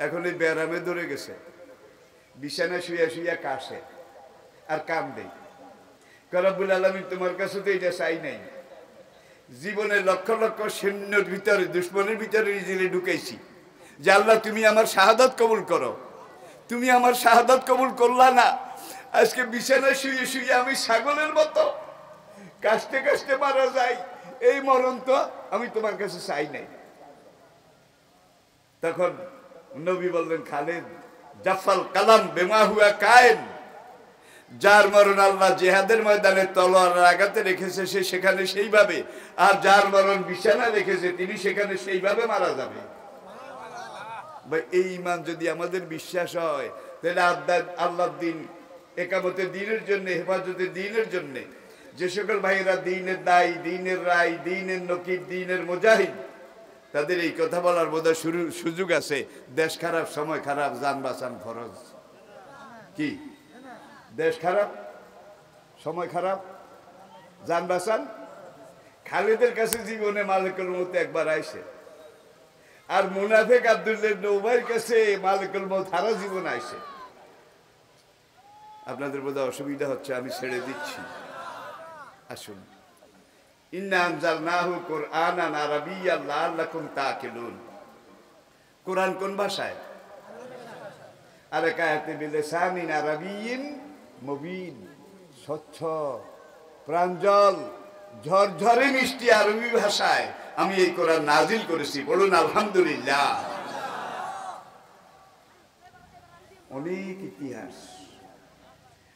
এখন এই ব্যারামে ধরে গেছে, বিছানা শুইয়া শুইয়া কাশে আর কান্দে। রব্বুল আলামিন তোমার কাছে তো এটা চাই নাই। জীবনে লক্ষ লক্ষ সৈন্যের ভিতরে, দুশ্মনের ভিতরে নিজেরে ঢুকাইছি যে আল্লাহ তুমি আমার শাহাদাত কবুল করো। তুমি আমার শাহাদাত কবুল করলা না। আজকে বিছানায় শুয়ে শুয়ে আমি ছাগলের মতো কাশতে কাশতে মারা যাই। এই মরণ তো আমি তোমার কাছে চাই নাই। তখন নবী বললেন, খালেদ জাফাল কালাম বেমা হুয়া কায়েন, যার মরণ আল্লাহ জিহাদের ময়দানে তলোয়ার আঘাতে রেখেছে সে সেখানে সেইভাবে, আর যার মরণ বিছানা রেখেছে তিনি সেখানে সেইভাবে মারা যাবে। এই ঈমান যদি আমাদের বিশ্বাস হয়, তাহলে আল্লাহর দিন একামতের দিনের জন্য, হেফাজতের দিনের জন্য যে সকল ভাইয়েরা দিনের দায়ী, দিনের রায়, দিনের নকিব, দিনের মুজাহিদ, তাদের এই কথা বলার বোধহয় সুযোগ আছে। দেশ খারাপ, সময় খারাপ, জান বাঁচান ফরজ। কি দেশ খারাপ, সময় খারাপ, জান বাঁচান। খালেদের কাছে জীবনে মালিকুল মউত একবার আইছে, আর মুনাফিক আব্দুল্লাহ ইবনে উবাইর কাছে মালিকুল মউত সারা জীবন আইছে। আপনাদের বোধহয় অসুবিধা হচ্ছে, আমি ছেড়ে দিচ্ছি। আসুন, ইন্না আনজালনাহু কুরআনান আরাবিয়্যান লাআল্লাকুম তাকিলুন। কোরআন কোন ভাষায়? আর এক আয়াতে বিলিসানিন আরাবিয়্যিন মুবিন, স্বচ্ছ, প্রাঞ্জল, ঝরঝরে মিষ্টি আরবি ভাষায় আমি এই কোরআন নাজিল করেছি। বলুন আলহামদুলিল্লাহ। অনেক ইতিহাস।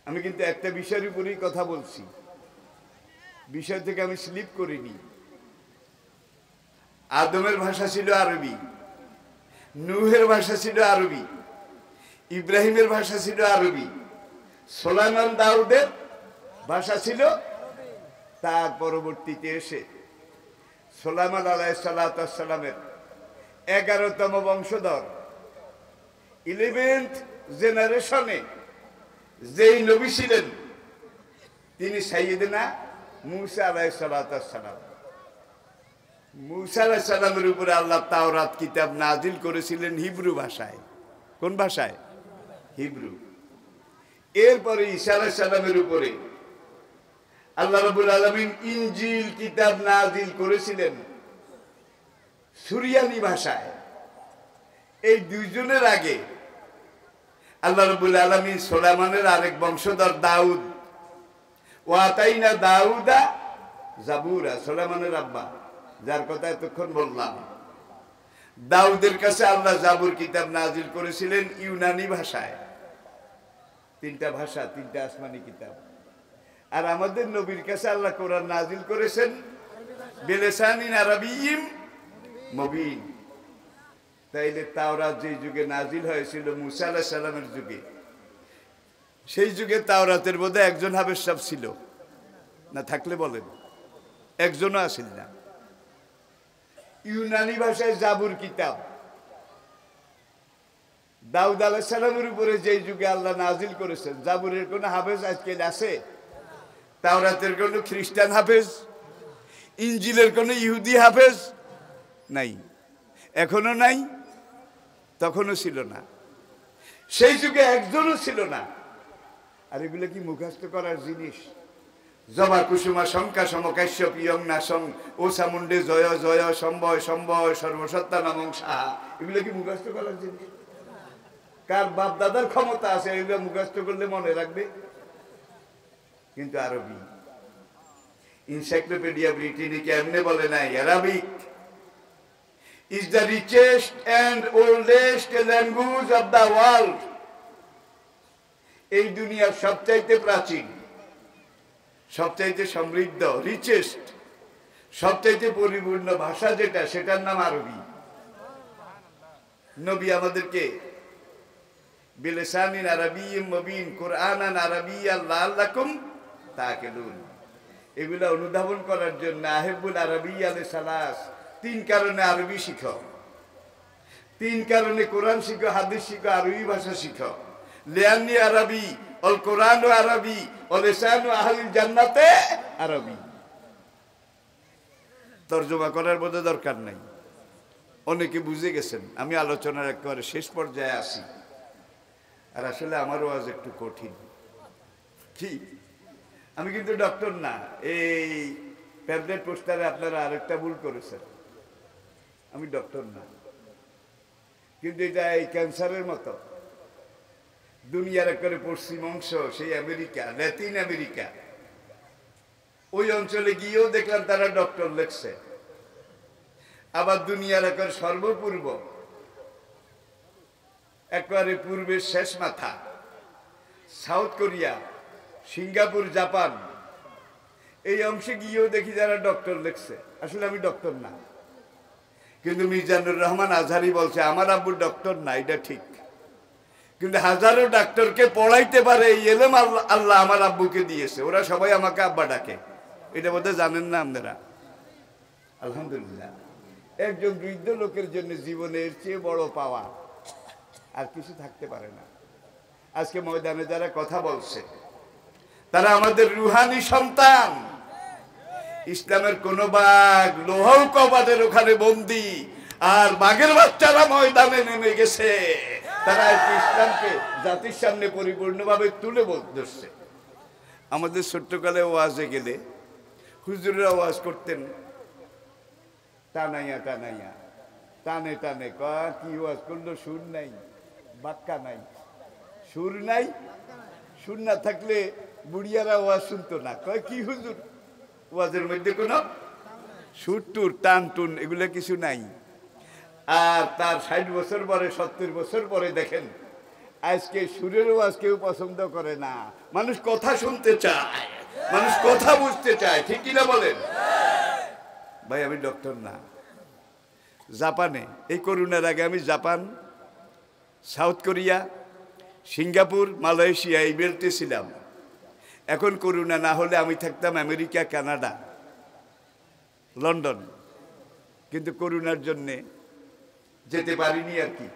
আমি কিন্তু একটা বিষয়ের উপরেই কথা বলছি, বিষয় থেকে আমি স্লিপ করিনি। আদমের ভাষা ছিল আরবি, নূহের ভাষা ছিল আরবি, ইব্রাহিমের ভাষা ছিল আরবি, সুলাইমান দাউদের ভাষা ছিল। তার পরবর্তীতে এসে সুলাইমান আলাইহিস সালামের 11তম বংশধর, 11th জেনারেশনে যেই নবী ছিলেন তিনি সাইয়েদনা মুসা আলাইহিস সালাম। মুসা আলাইহিস সালামের উপরে আল্লাহ তাওরাত কিতাব নাজিল করেছিলেন হিব্রু ভাষায়। কোন ভাষায়? হিব্রু। এরপরে ঈসা আলাইহিস সালামের উপরে আল্লাহ রাব্বুল আলামিন ইনজিল কিতাব নাজিল করেছিলেন সুরিয়ানি ভাষায়। এই দুইজনের আগে আল্লাহ রাব্বুল আলামিন সুলাইমানের আরেক বংশধর দাউদ, ওয়াতাইনা দাউদা জাবুরা, সুলাইমানের আব্বা যার কথা এতক্ষণ বললাম, দাউদের কাছে আল্লাহ জাবুর কিতাব নাজিল করেছিলেন ইউনানি ভাষায়। 3টা ভাষা, 3টা আসমানি কিতাব। আর আমাদের নবীর কাছে আল্লাহ কোরআন নাজিল করেছেন বিলিসানিন আরাবিয়্যিন মুবিন। তাইলে তাওরাত যে যুগে নাজিল হয়েছিল মুসা আলাইহিস সালামের যুগে, সেই যুগে তাওরাতের বোধহয় একজন হাফেজ সাহেব ছিল না, থাকলে বলেন, একজনও আসেন না। ইউনানি ভাষায় জাবুর কিতাব দাউদ আলাইহিস সালামের উপরে যেই যুগে আল্লাহ নাজিল করেছেন, জাবুরের কোন হাফেজ আজকে আছে? তাওরাতের কোন খ্রিস্টান হাফেজ, ইনজিলের কোন ইহুদি হাফেজ নাই, এখনো নাই, তখনও ছিল না, সেই যুগে একজনও ছিল না। আর এগুলো কি মুখস্থ করার জিনিস? জবা কুসুমা শঙ্কা সমকাশ্য পিয়ং নাসং ও চামুণ্ডে জয় জয় সম্ভয় সম্ভয় সর্বসত্তা নামং সাহা, এগুলো কি মুখস্থ করার জিনিস? কার বাপ দাদার ক্ষমতা আছে এগুলো মুখস্থ করলে মনে রাখবে? কিন্তু আরবি। এনসাইক্লোপিডিয়া ব্রিটানিকা এমনি বলে নাই, Arabic is the richest and oldest language of the world. এই দুনিয়ার সবচাইতে প্রাচীন, সবচাইতে সমৃদ্ধ, রিচেস্ট, সবচাইতে পরিপূর্ণ ভাষা যেটা, সেটার নাম আরবি। নবী আমাদেরকে বিলিসানিন আরাবিয়্যিম মুবিন কুরআনান আরাবিয়্যান লাআল্লাকুম তাকিলুন। এগুলা অনুধাবন করার জন্য আহিবুল আরবিয়্যা লিসালাস, 3 কারণে আরবি শিখো, 3 কারণে কোরআন শিখো, হাদিস শিখো, আরবি ভাষা শিখো। লিআন্নি আরবি অল কোরআনু আরবি ও লিসানু আহলিল জান্নাতে আরবি। তরজমা করার মধ্যে দরকার নাই, অনেকে বুঝে গেছেন। আমি আলোচনার একেবারে শেষ পর্যায়ে আসি। আর আসলে আমারও আজ একটু কঠিন। কি, আমি কিন্তু ডক্টর না। এই প্যাম্পলেট পোস্টারে আপনারা আরেকটা ভুল করেছেন, আমি ডক্টর না। কিন্তু এটা এই ক্যান্সারের মতো দুনিয়ার একেবারে পশ্চিম অংশ, সেই আমেরিকা, ল্যাটিন আমেরিকা, ওই অঞ্চলে গিয়েও দেখলাম তারা ডক্টর লেখছে। আবার দুনিয়ার একেবারে সর্বপূর্ব, একেবারে পূর্বের শেষ মাথা, সাউথ কোরিয়া, সিঙ্গাপুর, জাপান, এই অংশে গিয়েও দেখি যারা ডক্টর লেখছে। আসলে আমি ডক্টর না, কিন্তু মিজানুর রহমান আজহারি বলছে আমার আব্বু ডক্টর না, এটা ঠিক। কিন্তু হাজারো ডাক্তারকে পড়াইতে পারে এই এলেম আল্লাহ আমার আব্বুকে দিয়েছে। ওরা সবাই আমাকে আব্বা ডাকে, এটা বোধহয় জানেন না আপনারা। আলহামদুলিল্লাহ, একজন বৃদ্ধ লোকের জন্য জীবনের চেয়ে বড় পাওয়া আর কিছু থাকতে পারে না। আজকে ময়দানে যারা কথা বলছে তারা আমাদের রুহানি সন্তান। ইসলামের কোন বাঘ লোহাও কবাদের ওখানে বন্দী, আর বাঘের বাচ্চারা ময়দানে নেমে গেছে। তারা ইসলামকে জাতির সামনে পরিপূর্ণভাবে তুলে ধরছে। আমাদের ছোট্টকালে ওয়াজে গেলে হুজুরেরা ওয়াজ করতেন টানাইয়া টানাইয়া, টানে টানে। কি ওয়াজ করলো? সুর নাই, বাক্কা নাই, সুর নাই। সুর না থাকলে বুড়িয়ারা ওয়াজ শুনতো না। কয় কি হুজুর, ওয়াজের মধ্যে কোনো সুর টুর টান টুন এগুলো কিছু নাই। আর তার 60 বছর পরে, 70 বছর পরে দেখেন আজকে সুরের ওয়াজ কেউ পছন্দ করে না। মানুষ কথা শুনতে চায়, মানুষ কথা বুঝতে চায়, ঠিক কিনা বলেন? ভাই আমি ডক্টর না। জাপানে এই করোনার আগে আমি Japan, south Korea, Singapore, Malaysia এই বেল্টে ছিলাম। এখন করোনা না হলে আমি থাকতাম আমেরিকা, কানাডা, লন্ডন। কিন্তু করোনার জন্যে যেতে পারিনি আর কি।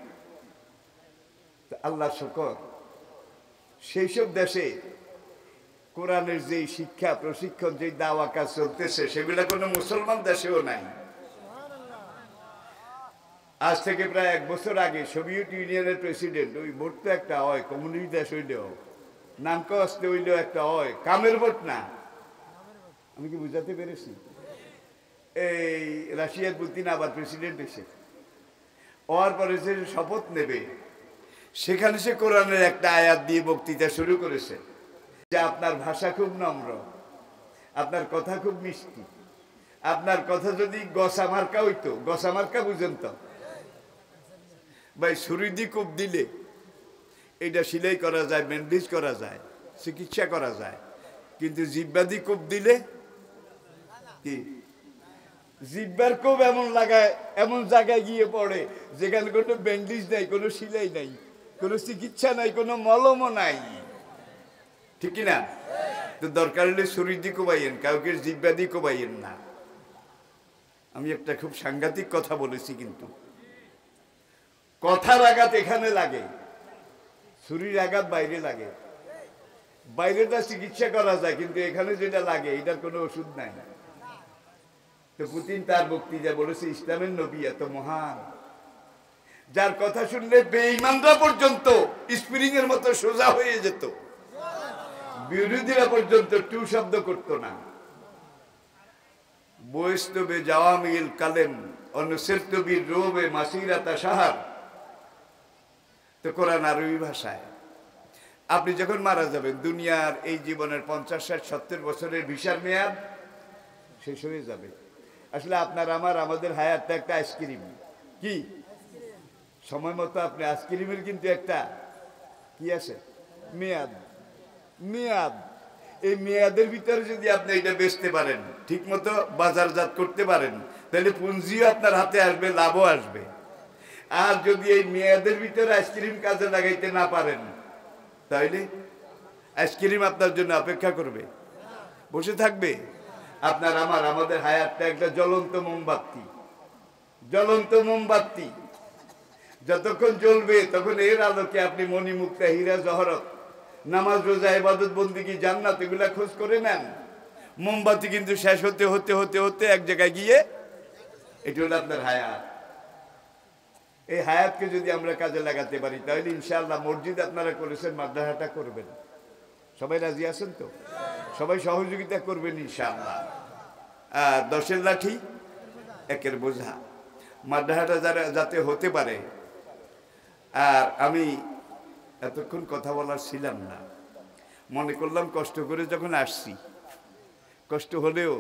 আল্লাহ শুকর, সেই সব দেশে কোরআনের যে শিক্ষা প্রশিক্ষণ, যে দাওয়া কাজ চলতেছে, সেগুলা কোনো মুসলমান দেশেও নাই। আজ থেকে প্রায় 1 বছর আগে সোভিয়েত ইউনিয়নের প্রেসিডেন্ট, ওই ভোট তো একটা হয়, কমিউনিস্ট দেশ হইলেও নামক আসতে হইলেও একটা হয়, কামের ভোট না। আমি কি বুঝাতে পেরেছি? এই রাশিয়ার পুতিন আবার প্রেসিডেন্ট এসে হওয়ার পরে সে শপথ নেবে, সেখানে সে কোরআনের একটা আয়াত দিয়ে বক্তৃতা শুরু করেছে যে আপনার ভাষা খুব নম্র, আপনার কথা খুব মিষ্টি, আপনার কথা যদি গসা মার্কা হইতো, গসা মার্কা বুঝেন তো ভাই, ছুরি দিয়ে কোপ দিলে এটা সেলাই করা যায়, ব্যান্ডেজ করা যায়, চিকিৎসা করা যায়। কিন্তু জিব্বা দিয়ে কোপ দিলে কি, জিব্বার কোপ এমন লাগায়, এমন জায়গায় গিয়ে পড়ে যেখানে কোনো ব্যান্ডেজ নাই, কোনো সেলাই নাই, কোনো চিকিৎসা নাই, কোনো মলমও নাই, ঠিক কিনা? তো দরকার হলে ছুরি দিয়ে কোবাইয়েন, কাউকে জিব্বা দিয়ে কোবাইয়েন না। আমি একটা খুব সাংঘাতিক কথা বলেছি, কিন্তু কথার আঘাত এখানে লাগে, ছুরির আঘাত বাইরে লাগে। বাইরেটা চিকিৎসা করা যায়, কিন্তু এখানে যেটা লাগে এটার কোনো ওষুধ নাই। তো পুতিন তার বক্তৃতা বলেছে ইসলামের নবী এত মহান, যার কথা শুনলে বেঈমানরা পর্যন্ত স্প্রিং এর মতো সোজা হয়ে যেত, বিরোধীরা পর্যন্ত টু শব্দ করতো না। বয়স্তবে জাওয়ামিল কালেম অনুসিরতুবির রোবে মাসিরাতা শাহর। তো কোরআন আরবি ভাষায়। আপনি যখন মারা যাবেন, দুনিয়ার এই জীবনের 50, 60, 70 বছরের ভিসার মেয়াদ শেষ হয়ে যাবে। আসলে আপনার আমাদের হায়াতটা একটা আইসক্রিম। কি সময় মতো আপনি আইসক্রিমের কিন্তু একটা কি আছে মেয়াদ, মেয়াদ। এই মেয়াদের ভিতরে যদি আপনি এটা বেচতে পারেন, ঠিক মতো বাজারজাত করতে পারেন, তাহলে পুঁজিও আপনার হাতে আসবে, লাভও আসবে। আর যদি এই মেয়াদের ভিতরে আইসক্রিম কাজে লাগাইতে না পারেন তাইলে আইসক্রিম আপনার জন্য অপেক্ষা করবে, বসে থাকবে। আপনার আমাদের হায়াতটা একটা জ্বলন্ত মোমবাতি, জ্বলন্ত মোমবাতি। যতক্ষণ জ্বলবে তখন এর আলোকে আপনি মণিমুক্তা, হীরা জহরত, নামাজ, রোজা, ইবাদত, বন্দেগী, জান্নাত এগুলা খোঁজ করে নেন। মোমবাতি কিন্তু শেষ হতে হতে হতে হতে এক জায়গায় গিয়ে, এটা হলো আপনার হায়াত। এই হায়াতকে যদি আমরা কাজে লাগাতে পারি তাহলে ইনশাআল্লাহ মসজিদ আপনারা করেছেন, মাদ্রাসাটা করবেন। সবাই রাজি আছেন তো? সবাই সহযোগিতা করবেন ইনশাআল্লাহ। আর 10-এর লাঠি 1-এর বোঝা, মাদ্রাসাটা যাতে হতে পারে। আর আমি এতক্ষণ কথা বলার ছিলাম না, মনে করলাম কষ্ট করে যখন আসছি, কষ্ট হলেও,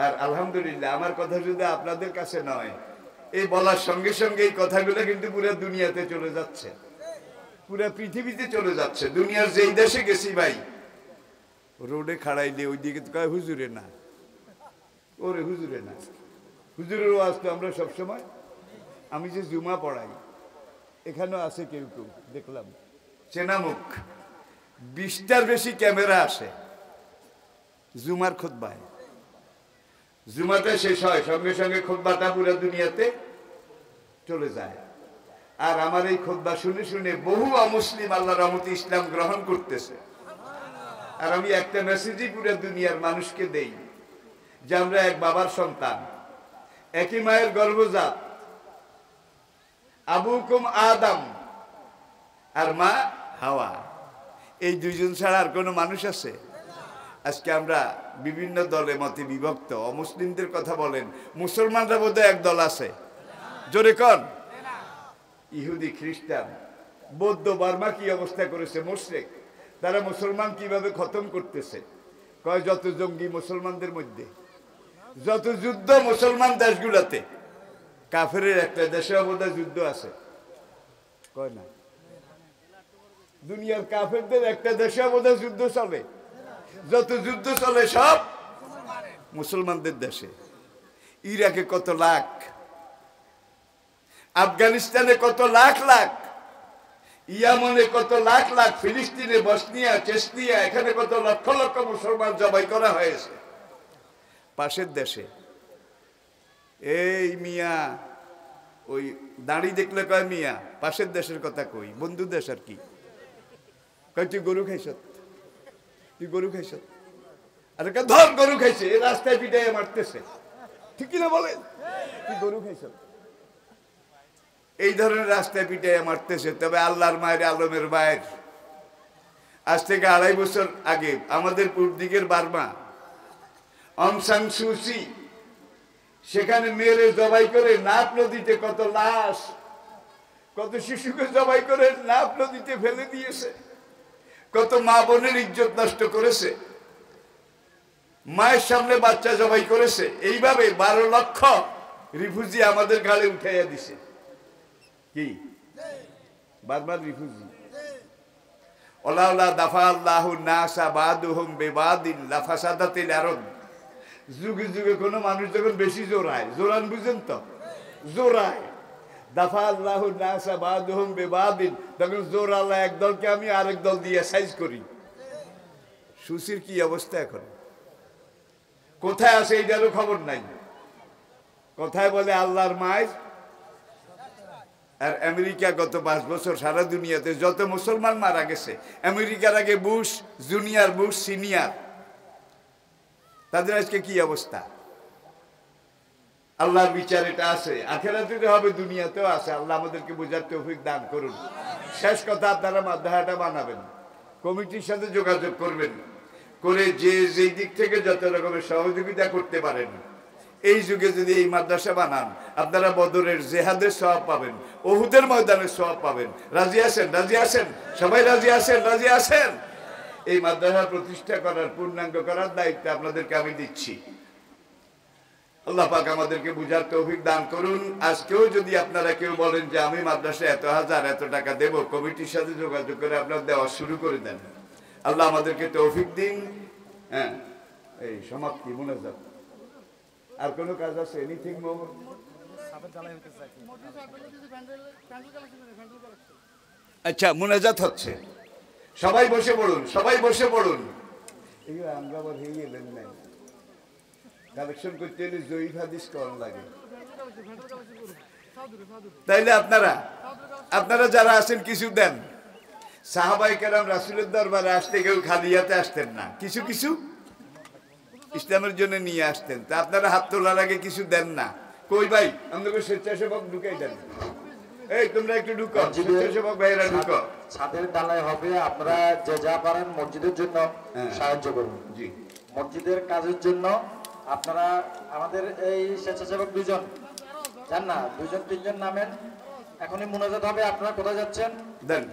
আর আলহামদুলিল্লাহ আমার কথা যদি আপনাদের কাছে নয়, এই বলার সঙ্গে সঙ্গে এই কথাগুলো কিন্তু পুরো দুনিয়াতে চলে যাচ্ছে, পুরো পৃথিবীতে চলে যাচ্ছে। দুনিয়ার যেই দেশে গেছি ভাই, রোডে খাড়াইলে ওই দিকে কয় হুজুরে না, ওরে হুজুরে না। হুজুরের ওয়াজ তো আমরা সবসময়, আমি যে জুমা পড়াই এখানেও আছে কেউ কেউ দেখলাম চেনা মুখ, 20টার বেশি ক্যামেরা আসে জুমার খুতবায়। জুমাটা শেষ হয় সঙ্গে সঙ্গে খুতবাটা পুরো দুনিয়াতে চলে যায়। আর আমার এই খুতবা শুনে শুনে বহু অমুসলিম আল্লাহর রহমতে ইসলাম গ্রহণ করতেছে। আর আমি একটা মেসেজই পুরো দুনিয়ার মানুষকে দেই যে আমরা এক বাবার সন্তান, একই মায়ের গর্ভজাত, আবুকুম আদম আর মা হাওয়া, এই দুইজন ছাড়া আর কোনো মানুষ আছে? আজকে আমরা বিভিন্ন দলে মতে বিভক্ত। অমুসলিমদের কথা বলেন, মুসলমানরা বোধহয় এক দল আছে, জোরে কন। ইহুদি, খ্রিস্টান, বৌদ্ধ, বার্মা কি অবস্থা করেছে, মুশরিক, তারা মুসলমান কিভাবে খতম করতেছে। কয় যত জঙ্গি মুসলমানদের মধ্যে, যত যুদ্ধ মুসলমান দেশগুলোতে, কাফেরের একটা দেশে বোধহয় যুদ্ধ আছে, কয় না? দুনিয়ার কাফেরদের একটা দেশে বোধহয় যুদ্ধ চলে, যত যুদ্ধ চলে সব মুসলমানদের দেশে। ইরাকে কত লাখ, আফগানিস্তানে কত লাখ লাখ, ইয়ামনে কত লাখ লাখ, ফিলিস্তিনে, বসনিয়া, চেচনিয়া, এখানে কত লক্ষ লক্ষ মুসলমান জবাই করা হয়েছে। পাশের দেশে এই মিয়া, ওই দাড়ি দেখলে কয় মিয়া, পাশের দেশের কথা কই, বন্ধু দেশ আর কি, কয় তুই গরু খাইছ, তুই গরু খাইছ, আর ধর গরু খাইছে, এই রাস্তায় পিটাইয়া মারতেছে, ঠিক কিনা বলেন? তুই গরু খাইছ, এই ধরনের রাস্তায় পিটাইয়া মারতেছে। তবে আল্লাহর মায়ের, আলমের মায়ের, আজ থেকে 2.5 বছর আগে আমাদের পূর্ব দিকের বার্মা, অং সান সু চি, সেখানে মেয়েরে জবাই করে নাফ নদীতে কত লাশ, কত শিশুকে জবাই করে নাফ নদীতে ফেলে দিয়েছে, কত মা বোনের ইজ্জত নষ্ট করেছে, মায়ের সামনে বাচ্চা জবাই করেছে। এইভাবে 12 লক্ষ রিফিউজি আমাদের ঘাড়ে উঠাইয়া দিছে। কি বারবার রিফিউজি? ওলাউলা দাফা আল্লাহু নাসা বাদুহুম বিবাদিন লাফাসাদাতিল আরদ। যুগে যুগে কোনো মানুষ যখন বেশি জোরায়, জোরান বুঝেন তো, জোরায়, দাফা আল্লাহু নাসা বাদুহুম বিবাদিন, তখন জোর আল্লাহ এক দলকে আমি আরেক দল দিয়ে সাইজ করি। সুশীর কি অবস্থা এখন, কোথায় আছে এইটারও খবর নাই। কথায় বলে আল্লাহর মায়ের। আর আমেরিকা গত 5 বছর সারা দুনিয়াতে যত মুসলমান মারা গেছে, আমেরিকার আগে বুশ জুনিয়র, বুশ সিনিয়র, তাদের আজকে কি অবস্থা? আল্লাহর বিচার এটা আছে, আখিরাতেও হবে, দুনিয়াতেও আছে। আল্লাহ আমাদেরকে বোঝার তৌফিক দান করুন। শেষ কথা, আপনারা মাদ্রাসাটা বানাবেন, কমিটির সাথে যোগাযোগ করবেন, করে যে যেই দিক থেকে যত রকমের সহযোগিতা করতে পারেন। এই যুগে যদি এই মাদ্রাসা বানান, আপনারা বদরের জেহাদের সওয়াব পাবেন, উহুদের ময়দানের সওয়াব পাবেন। রাজি আছেন? রাজি আছেন? সবাই রাজি আছেন? রাজি আছেন? এই মাদ্রাসা প্রতিষ্ঠা করার, পূর্ণাঙ্গ করার দায়িত্ব আপনাদেরকে আমি দিচ্ছি। আল্লাহ পাক আমাদেরকে বুঝার তৌফিক দান করুন। আজকেও যদি আপনারা কেউ বলেন যে আমি মাদ্রাসায় এত হাজার, এত টাকা দেব, কমিটির সাথে যোগাযোগ করে আপনারা দেওয়া শুরু করে দেন। আল্লাহ আমাদেরকে তৌফিক দিন। হ্যাঁ, এই সমাপ্তি, মোনাজাত। আর কোনো কাজ আছে? এনিথিং মোর? আচ্ছা মুনাজাত হচ্ছে, সবাই বসে পড়ুন, সবাই বসে পড়ুন। কালেকশন করতে হলে জয়ীফ হাদিস করা লাগে। তাইলে আপনারা যারা আছেন কিছু দেন। সাহাবাই কেরাম রাসূলের দরবারে আসতে কেউ খালি হাতে আসতেন না, কিছু কিছু ইসলামের জন্য নিয়ে আসতেন। তা আপনারা হাত তোলার আগে কিছু দেন না। কই ভাই আমাদের স্বেচ্ছাসেবক ঢুকাই দেন। এই তোমরা একটু ঢুকো, স্বেচ্ছাসেবক ভাইরা ঢুকো। ছাদের ডালায় হবে, আপনারা যে যা পারেন মসজিদের জন্য সাহায্য করুন। জি, মসজিদের কাজের জন্য আপনারা আমাদের এই স্বেচ্ছাসেবক দুজন যান না, দুজন তিনজন নামেন, এখনই মুনাজাত হবে। আপনারা কোথায় যাচ্ছেন? দেন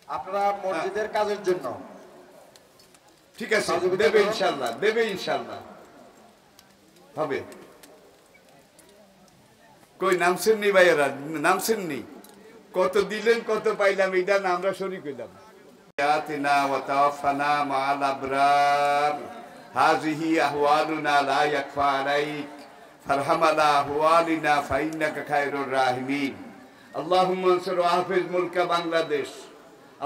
আপনারা মসজিদের কাজের জন্য। ঠিক আছে, দেবে ইনশাআল্লাহ, দেবে ইনশাআল্লাহ, হবে। কই নামছেন নি ভাইয়েরা, নামছেন নি? কত দিলেন কত পাইলাম এটা না আমরা শরীক হইলাম। আতিনা ওয়া তাওয়াফানা মা'আল আবরার হাযিহি আহওয়ালুনা লা ইয়াকফা আলাইক ফারহাম আলা আহওয়ালিনা ফাইন্নাকা খায়রুর রাহিমিন। আল্লাহুম্মা আনসুর ওয়া হাফিজ মুলকা বাংলাদেশ,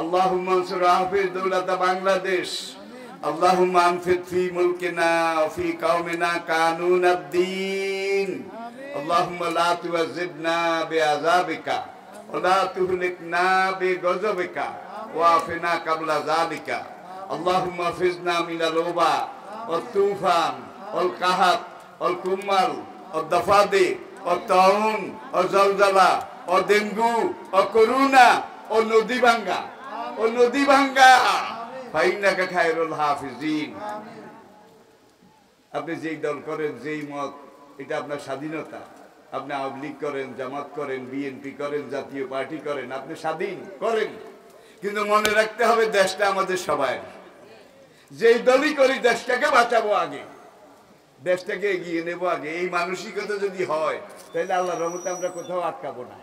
আল্লাহুম্মা আনসুর ওয়া হাফিজ দৌলাতা বাংলাদেশ, আল্লাহুম্মা আনফিদ ফি মুলকিনা ওয়া ফি কওমিনা কানুনাদ-দ্বীন। আল্লাহুম্মা লা তু'আযিবনা বিআযাবিকা ওয়া লা তুহলিকনা বিগযবিকা ওয়া আফিনা ক্বাবলা যালিকা। আল্লাহুম্মা হাফিজনা মিনাল ওবা ওয়াত তুফান ওয়াল কাহাত ওয়াল কুম্মাল ওয়াদ দাফাদি ওয়াত তাউন ওয়া জালজালা ও ডেঙ্গু ও করোনা ও নদী ভাঙ্গা, ও নদী ভাঙ্গা। ফাইন্নাকা খায়রুল হাফিজিন। আপনি যেই দল করেন, যেই মত, এটা আপনার স্বাধীনতা। আপনি আওয়ামী লীগ করেন, জামাত করেন, বিএনপি করেন, জাতীয় পার্টি করেন, আপনি স্বাধীন করেন। কিন্তু মনে রাখতে হবে দেশটা আমাদের সবাই। যেই দলই করি দেশটাকে বাঁচাবো আগে, দেশটাকে এগিয়ে নেব আগে। এই মানসিকতা যদি হয় তাহলে আল্লাহর রহমতে আমরা কোথাও আটকাবো না।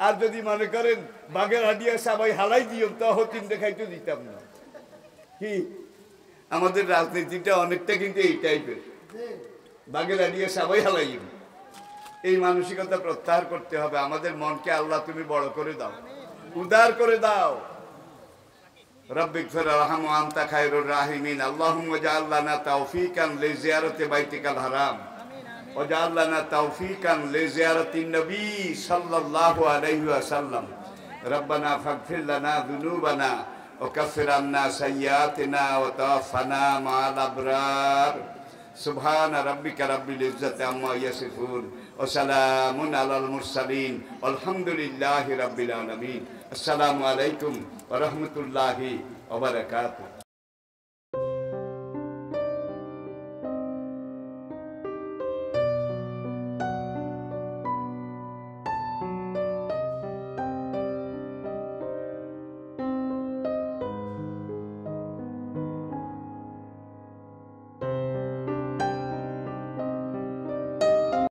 আর যদি মনে করেন বাগের হাডিয়া সবাই হালাই দিও, তাহ তিনটে খাইতে দিতাম না। কি আমাদের রাজনীতিটা অনেকটা কিন্তু এই টাইপের, বাগের হাডিয়া সবাই হালাই। এই মানসিকতা প্রত্যাহার করতে হবে। আমাদের মনকে আল্লাহ তুমি বড় করে দাও, উদার করে দাও। রব্বিগফির ওয়ারহাম ওয়া আনতা খায়রুর রাহিমিন। আল্লাহুম্মা জাআল লানা তাওফীকান লিজিয়ারাতি বাইতিকাল হারাম ওয়া জাআল লানা তাওফীকান লিজিয়ারাতিন নবী সাল্লাল্লাহু আলাইহি ওয়াসাল্লাম। রব্বানা ফাগফির লানা যুনুবানা ওয়া কাফির আন্না সাইয়্যাতিনা ওয়া তাওয়াফানা মা'আল আবরার। সুবহানা রাব্বিকা রাব্বিল ইজ্জাতি আম্মা ইয়াসিফুন ওয়া সালামুন আলাল মুরসালিন আলহামদুলিল্লাহি রাব্বিল আলামিন। আসসালামু আলাইকুম ওয়া রাহমাতুল্লাহি ওয়া বারাকাতুহু।